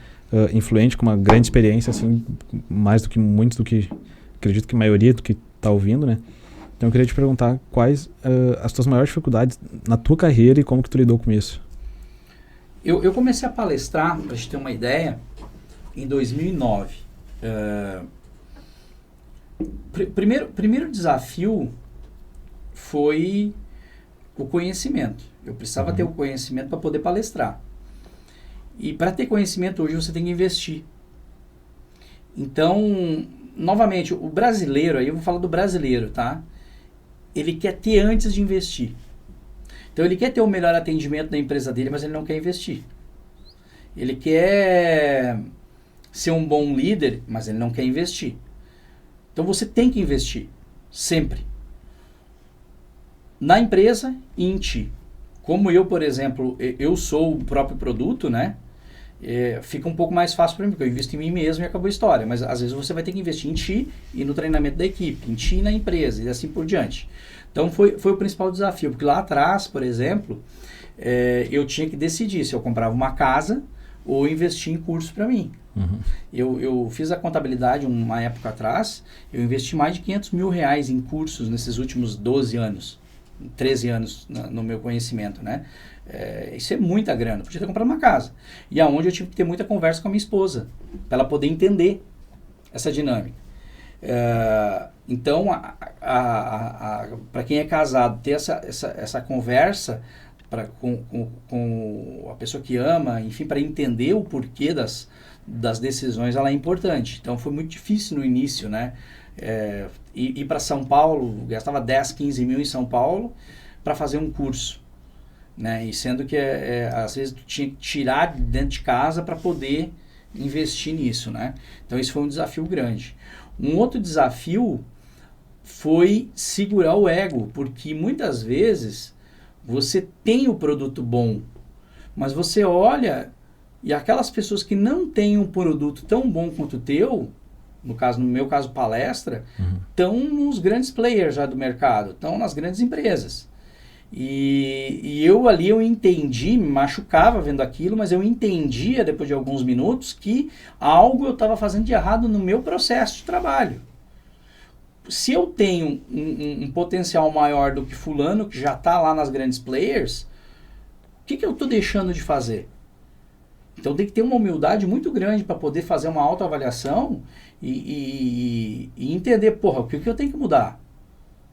influente, com uma grande experiência, assim, muito do que, acredito que a maioria do que tá ouvindo, né? Então eu queria te perguntar quais as tuas maiores dificuldades na tua carreira e como que tu lidou com isso. Eu comecei a palestrar, para a gente ter uma ideia, em 2009. Primeiro desafio foi o conhecimento. Eu precisava ter o conhecimento para poder palestrar. E para ter conhecimento hoje você tem que investir. Então, novamente, o brasileiro, aí eu vou falar do brasileiro, tá? Ele quer ter antes de investir. Então ele quer ter o melhor atendimento da empresa dele, mas ele não quer investir. Ele quer ser um bom líder, mas ele não quer investir. Então você tem que investir, sempre. Na empresa e em ti. Como eu, por exemplo, eu sou o próprio produto, né? Fica um pouco mais fácil para mim, porque eu invisto em mim mesmo e acabou a história. Mas às vezes você vai ter que investir em ti e no treinamento da equipe, em ti e na empresa, e assim por diante. Então foi o principal desafio, porque lá atrás, por exemplo, eu tinha que decidir se eu comprava uma casa ou investir em curso para mim. Uhum. Eu fiz a contabilidade uma época atrás, eu investi mais de R$500 mil em cursos nesses últimos 12 anos, 13 anos no meu conhecimento, né? Isso é muita grana, podia ter comprado uma casa. E aonde eu tive que ter muita conversa com a minha esposa, para ela poder entender essa dinâmica. Então, para quem é casado, ter essa conversa com a pessoa que ama, enfim, para entender o porquê das decisões, ela é importante. Então, foi muito difícil no início, né? Ir para São Paulo, gastava 10, 15 mil em São Paulo para fazer um curso, né? E sendo que às vezes tu tinha que tirar de dentro de casa para poder investir nisso, né? Então, isso foi um desafio grande. Um outro desafio foi segurar o ego, porque muitas vezes você tem o produto bom, mas você olha e aquelas pessoas que não têm um produto tão bom quanto o teu, no meu caso palestra, estão nos grandes players já do mercado, estão nas grandes empresas. E eu ali eu entendi, me machucava vendo aquilo, mas eu entendia depois de alguns minutos que algo eu estava fazendo de errado no meu processo de trabalho. Se eu tenho um potencial maior do que fulano, que já está lá nas grandes players, o que eu estou deixando de fazer? Então tem que ter uma humildade muito grande para poder fazer uma autoavaliação e entender, o que eu tenho que mudar,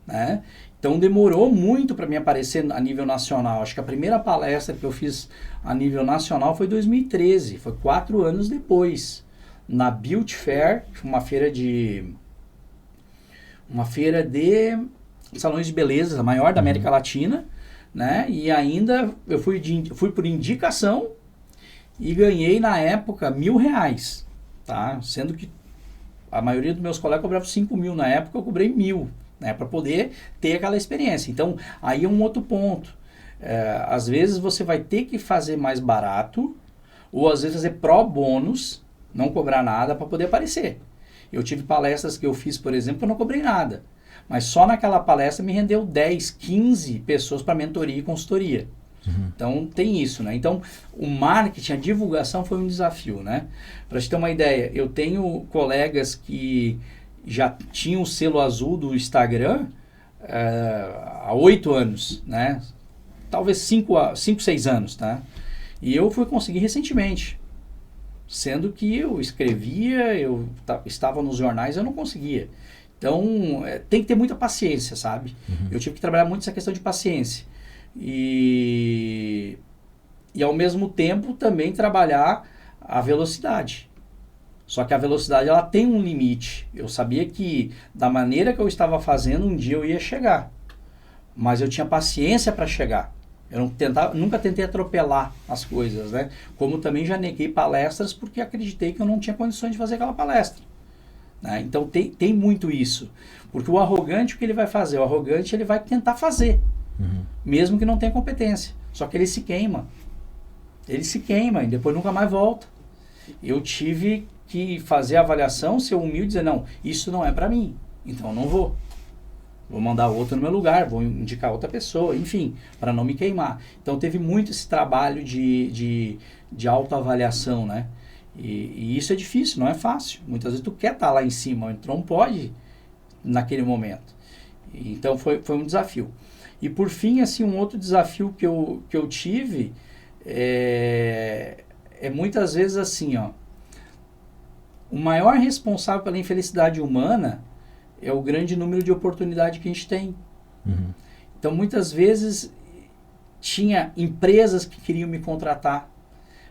né? Então demorou muito para mim aparecer a nível nacional. Acho que a primeira palestra que eu fiz a nível nacional foi em 2013, foi 4 anos depois, na Beauty Fair, uma feira de salões de beleza, a maior da América Latina, né? E ainda eu fui por indicação e ganhei na época R$1.000, tá? Sendo que a maioria dos meus colegas cobravam 5 mil na época, eu cobrei 1.000, né? Para poder ter aquela experiência. Então, aí é um outro ponto. Às vezes você vai ter que fazer mais barato, ou às vezes fazer pro bônus, não cobrar nada para poder aparecer. Eu tive palestras que eu fiz, por exemplo, que eu não cobrei nada. Mas só naquela palestra me rendeu 10, 15 pessoas para mentoria e consultoria. Então, tem isso, né? Então, o marketing, a divulgação foi um desafio, né? Para te ter uma ideia, eu tenho colegas que já tinham o selo azul do Instagram há 8 anos, né? Talvez 5, 6 anos, tá? E eu fui conseguir recentemente. Sendo que eu escrevia, eu estava nos jornais, eu não conseguia. Então, tem que ter muita paciência, sabe? Eu tive que trabalhar muito essa questão de paciência. E ao mesmo tempo também trabalhar a velocidade. Só que a velocidade ela tem um limite. Eu sabia que da maneira que eu estava fazendo, um dia eu ia chegar. Mas eu tinha paciência para chegar. Eu nunca tentei atropelar as coisas, né? Como também já neguei palestras porque acreditei que eu não tinha condições de fazer aquela palestra, né? Então tem muito isso. Porque o arrogante, o que ele vai fazer? O arrogante ele vai tentar fazer, mesmo que não tenha competência. Só que ele se queima. Ele se queima e depois nunca mais volta. Eu tive que fazer a avaliação, ser humilde e dizer, não, isso não é para mim, então eu não vou. Vou mandar outro no meu lugar, vou indicar outra pessoa, enfim, para não me queimar. Então teve muito esse trabalho de autoavaliação, né? E isso é difícil, não é fácil. Muitas vezes tu quer estar lá em cima, mas tu não pode naquele momento. Então foi um desafio. E por fim, assim, um outro desafio que eu tive é muitas vezes assim, ó. O maior responsável pela infelicidade humana é o grande número de oportunidades que a gente tem. Então, muitas vezes, tinha empresas que queriam me contratar,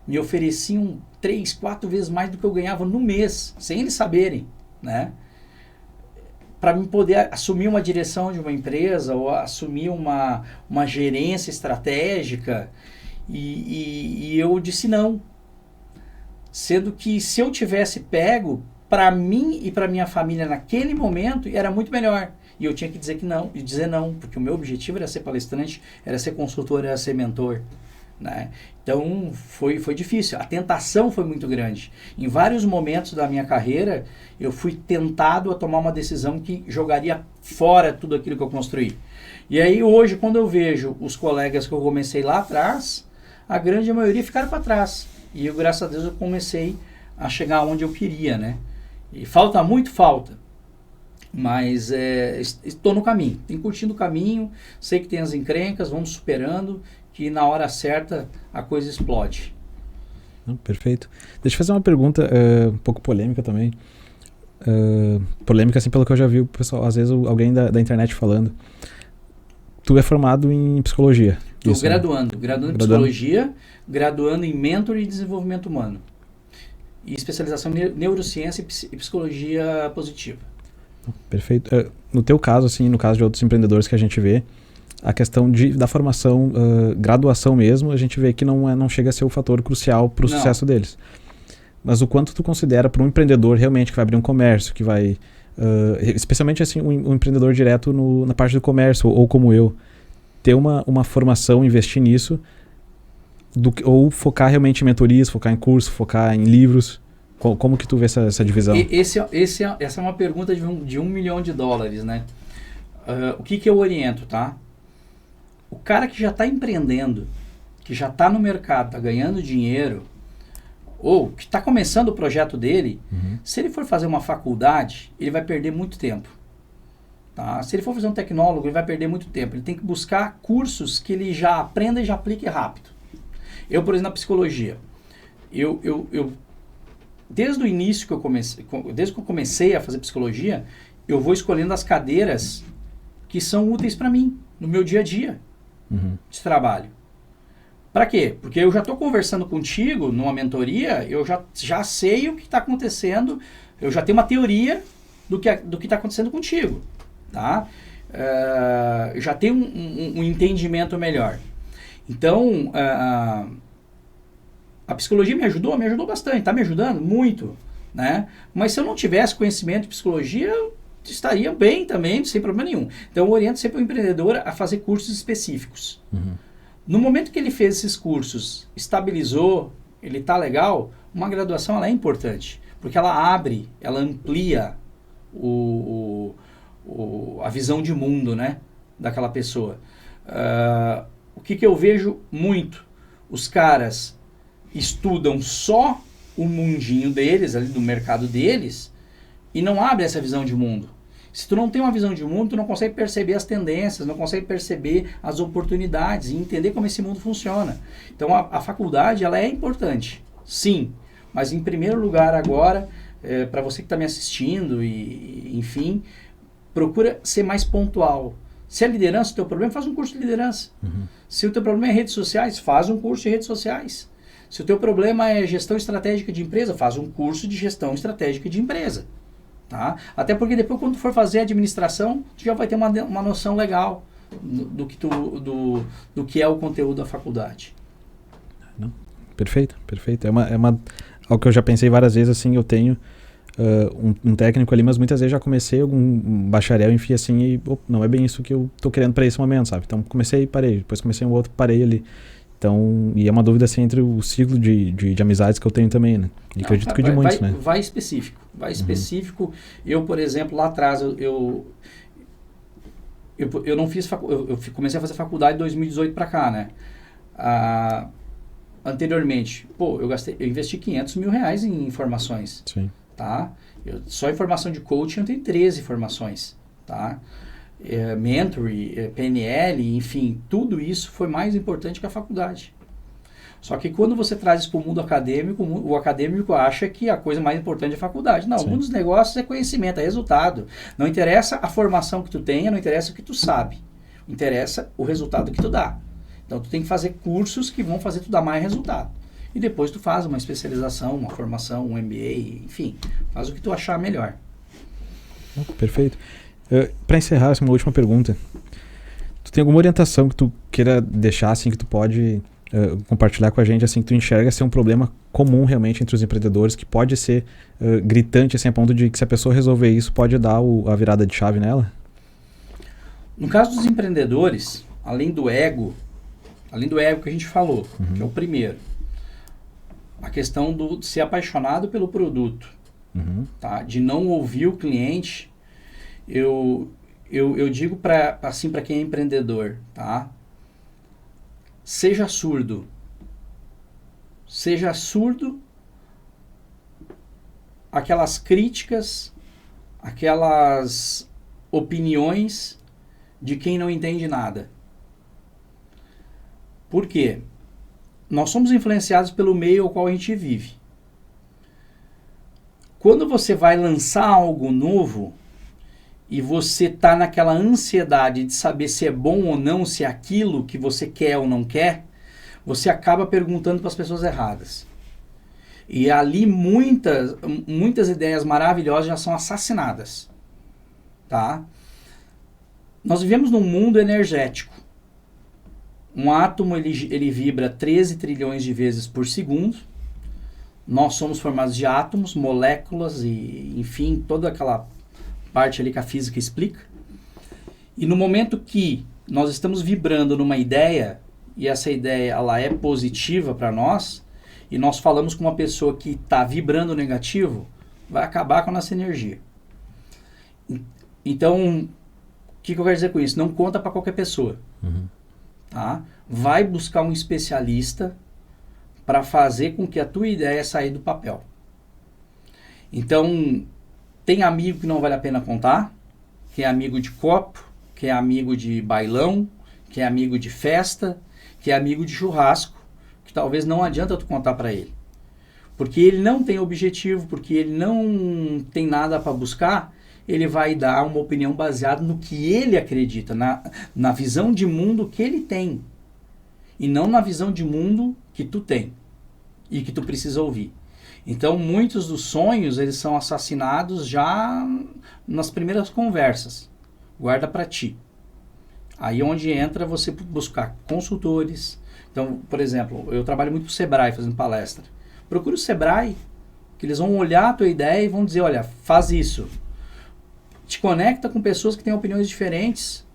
me ofereciam 3, 4 vezes mais do que eu ganhava no mês, sem eles saberem, né? Para mim poder assumir uma direção de uma empresa ou assumir uma gerência estratégica. E eu disse não. Sendo que se eu tivesse pego, para mim e para minha família naquele momento, era muito melhor. E eu tinha que dizer que não, e dizer não, porque o meu objetivo era ser palestrante, era ser consultor, era ser mentor, né? Então foi difícil, a tentação foi muito grande. Em vários momentos da minha carreira, eu fui tentado a tomar uma decisão que jogaria fora tudo aquilo que eu construí. E aí hoje, quando eu vejo os colegas que eu comecei lá atrás, a grande maioria ficaram para trás. E eu, graças a Deus, eu comecei a chegar onde eu queria, né? E falta muito, falta. Mas estou no caminho, tenho curtindo o caminho, sei que tem as encrencas, vamos superando, que na hora certa a coisa explode. Perfeito. Deixa eu fazer uma pergunta um pouco polêmica também. Polêmica assim pelo que eu já vi o pessoal, às vezes alguém da internet falando. Tu é formado em psicologia? Estou graduando em psicologia, graduando em mentor e desenvolvimento humano. E especialização em neurociência e psicologia positiva. Perfeito. No teu caso, assim, no caso de outros empreendedores que a gente vê, a questão da formação, graduação mesmo, a gente vê que não chega a ser o fator crucial para o sucesso deles. Mas o quanto tu considera para um empreendedor realmente que vai abrir um comércio, que vai, especialmente assim, um empreendedor direto na parte do comércio, ou como eu, ter uma formação, investir nisso, ou focar realmente em mentorias, focar em curso, focar em livros. Como que tu vê essa divisão? Essa é uma pergunta de $1 milhão, né? O que eu oriento, tá? O cara que já está empreendendo, que já está no mercado, está ganhando dinheiro, ou que está começando o projeto dele, se ele for fazer uma faculdade, ele vai perder muito tempo. Tá? Se ele for fazer um tecnólogo, ele vai perder muito tempo. Ele tem que buscar cursos que ele já aprenda e já aplique rápido. Eu, por exemplo, na psicologia, desde o início desde que eu comecei a fazer psicologia, eu vou escolhendo as cadeiras que são úteis para mim, no meu dia a dia de trabalho. Para quê? Porque eu já estou conversando contigo numa mentoria, eu já sei o que está acontecendo, eu já tenho uma teoria do que está acontecendo contigo. Tá? Eu já tenho um entendimento melhor. Então, a psicologia me ajudou bastante, está me ajudando muito, né? Mas se eu não tivesse conhecimento de psicologia, eu estaria bem também, sem problema nenhum. Então eu oriento sempre o empreendedor a fazer cursos específicos. No momento que ele fez esses cursos, estabilizou, ele está legal, uma graduação ela é importante, porque ela abre, ela amplia a visão de mundo, né, daquela pessoa. O que eu vejo muito? Os caras estudam só o mundinho deles, ali do mercado deles, e não abre essa visão de mundo. Se tu não tem uma visão de mundo, tu não consegue perceber as tendências, não consegue perceber as oportunidades e entender como esse mundo funciona. Então a faculdade ela é importante, sim, mas em primeiro lugar agora, para você que está me assistindo, e enfim, procura ser mais pontual. Se é liderança o teu problema, faz um curso de liderança. Se o teu problema é redes sociais, faz um curso de redes sociais. Se o teu problema é gestão estratégica de empresa, faz um curso de gestão estratégica de empresa. Tá? Até porque depois, quando tu for fazer administração, tu já vai ter uma noção legal do que é o conteúdo da faculdade. Não. Perfeito. Algo que eu já pensei várias vezes, assim, eu tenho um técnico ali, mas muitas vezes já comecei algum bacharel, enfim, assim, e não é bem isso que eu tô querendo para esse momento, sabe? Então comecei e parei, depois comecei um outro, parei ali. Então, e é uma dúvida assim entre o ciclo de amizades que eu tenho também, né? E acredito que de muitos, né? Vai específico. Eu, por exemplo, lá atrás, eu não fiz eu comecei a fazer faculdade em 2018 para cá, né? Anteriormente, eu investi R$500 mil em formações. Sim. Tá? Só em formação de coaching eu tenho 13 formações, tá? Mentoring, PNL, enfim, tudo isso foi mais importante que a faculdade. Só que quando você traz isso para o mundo acadêmico, o acadêmico acha que a coisa mais importante é a faculdade. Não, o mundo dos negócios é conhecimento, é resultado. Não interessa a formação que tu tenha, não interessa o que tu sabe. Interessa o resultado que tu dá. Então tu tem que fazer cursos que vão fazer tu dar mais resultado. E depois tu faz uma especialização, uma formação, um MBA, enfim, faz o que tu achar melhor. Perfeito. Para encerrar, uma última pergunta. Tu tem alguma orientação que tu queira deixar, assim, que tu pode compartilhar com a gente, assim, que tu enxerga ser um problema comum realmente entre os empreendedores, que pode ser gritante, assim, a ponto de que se a pessoa resolver isso, pode dar a virada de chave nela? No caso dos empreendedores, além do ego que a gente falou, que é o primeiro, a questão de ser apaixonado pelo produto, tá? De não ouvir o cliente, eu digo para quem é empreendedor, tá? Seja surdo aquelas críticas, aquelas opiniões de quem não entende nada. Por quê? Nós somos influenciados pelo meio ao qual a gente vive. Quando você vai lançar algo novo e você está naquela ansiedade de saber se é bom ou não, se é aquilo que você quer ou não quer, você acaba perguntando para as pessoas erradas. E ali muitas ideias maravilhosas já são assassinadas. Tá? Nós vivemos num mundo energético. Um átomo ele vibra 13 trilhões de vezes por segundo. Nós somos formados de átomos, moléculas e, enfim, toda aquela parte ali que a física explica. E no momento que nós estamos vibrando numa ideia, e essa ideia ela é positiva para nós, e nós falamos com uma pessoa que está vibrando negativo, vai acabar com a nossa energia. Então, o que eu quero dizer com isso? Não conta para qualquer pessoa. Tá? Vai buscar um especialista para fazer com que a tua ideia saia do papel. Então, tem amigo que não vale a pena contar, que é amigo de copo, que é amigo de bailão, que é amigo de festa, que é amigo de churrasco, que talvez não adianta tu contar para ele. Porque ele não tem objetivo, porque ele não tem nada para buscar, ele vai dar uma opinião baseada no que ele acredita, na visão de mundo que ele tem. E não na visão de mundo que tu tem e que tu precisa ouvir. Então, muitos dos sonhos, eles são assassinados já nas primeiras conversas. Guarda para ti. Aí onde entra você buscar consultores. Então, por exemplo, eu trabalho muito com o Sebrae fazendo palestra. Procura o Sebrae, que eles vão olhar a tua ideia e vão dizer, olha, faz isso. Te conecta com pessoas que têm opiniões diferentes,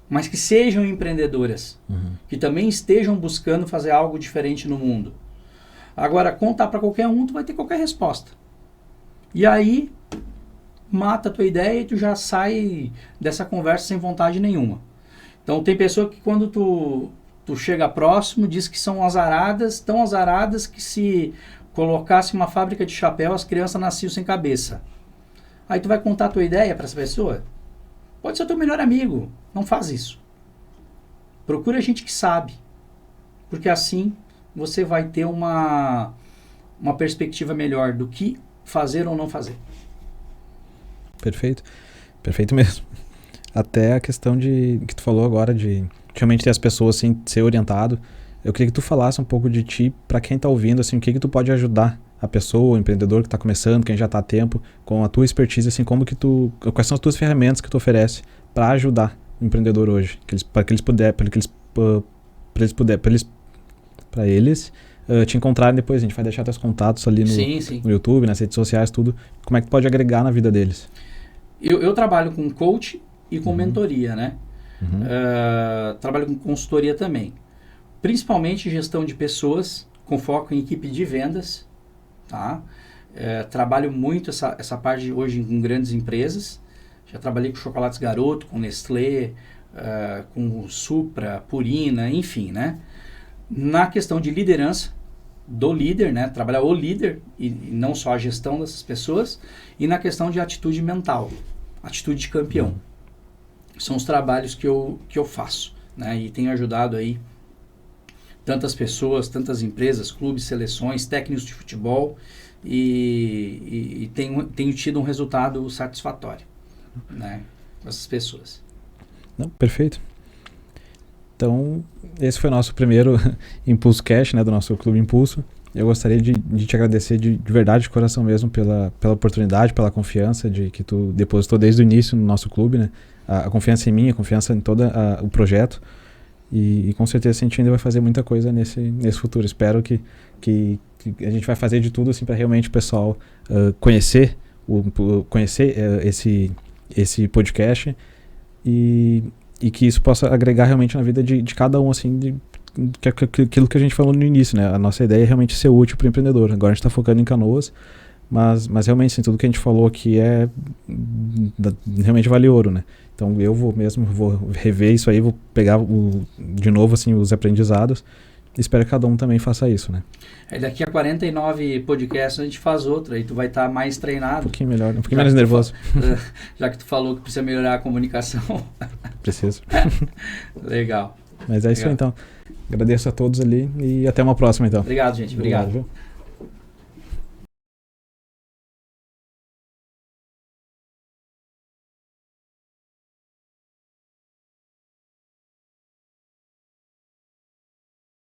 mas que sejam empreendedoras, que também estejam buscando fazer algo diferente no mundo. Agora, contar para qualquer um, tu vai ter qualquer resposta. E aí, mata a tua ideia e tu já sai dessa conversa sem vontade nenhuma. Então, tem pessoa que quando tu chega próximo, diz que são azaradas, tão azaradas que se colocasse uma fábrica de chapéu, as crianças nasciam sem cabeça. Aí tu vai contar a tua ideia para essa pessoa? Pode ser o teu melhor amigo. Não faz isso. Procura gente que sabe. Porque assim você vai ter uma perspectiva melhor do que fazer ou não fazer. Perfeito. Perfeito mesmo. Até a questão de que tu falou agora de realmente ter as pessoas assim, ser orientado. Eu queria que tu falasse um pouco de ti para quem está ouvindo, assim, o que tu pode ajudar a pessoa, o empreendedor que está começando, quem já está há tempo, com a tua expertise, assim, quais são as tuas ferramentas que tu oferece para ajudar o empreendedor hoje, para eles te encontrarem depois. A gente vai deixar teus contatos ali no YouTube, nas redes sociais, tudo. Como é que tu pode agregar na vida deles? Eu trabalho com coach e com mentoria, né? Trabalho com consultoria também. Principalmente gestão de pessoas, com foco em equipe de vendas. Tá? Trabalho muito essa parte hoje com grandes empresas. Já trabalhei com Chocolates Garoto, com Nestlé, com Supra, Purina, enfim, né? Na questão de liderança, do líder, né? Trabalhar o líder e não só a gestão dessas pessoas. E na questão de atitude mental, atitude de campeão. São os trabalhos que eu faço, né? E tenho ajudado aí tantas pessoas, tantas empresas, clubes, seleções, técnicos de futebol e tenho tido um resultado satisfatório, né, com essas pessoas. Não, perfeito. Então, esse foi o nosso primeiro Impulso Cash, né, do nosso Clube Impulso. Eu gostaria de te agradecer de verdade, de coração mesmo, pela oportunidade, pela confiança de que tu depositou desde o início no nosso clube, né, a confiança em mim, a confiança em todo o projeto. E com certeza a gente ainda vai fazer muita coisa nesse futuro. Espero que a gente vai fazer de tudo assim, para realmente o pessoal conhecer esse podcast e que isso possa agregar realmente na vida de cada um, assim, aquilo que a gente falou no início, né? A nossa ideia é realmente ser útil para o empreendedor. Agora a gente está focando em Canoas, mas realmente assim, tudo que a gente falou aqui realmente vale ouro, né? Então eu vou rever isso aí, vou pegar de novo assim, os aprendizados. Espero que cada um também faça isso, né? Daqui a 49 podcasts a gente faz outra, aí tu vai estar mais treinado. Um pouquinho melhor, um pouquinho menos nervoso. Já que tu falou que precisa melhorar a comunicação. Preciso. Legal. Mas é isso aí, então. Agradeço a todos ali e até uma próxima, então. Obrigado, gente. Obrigado. Viu?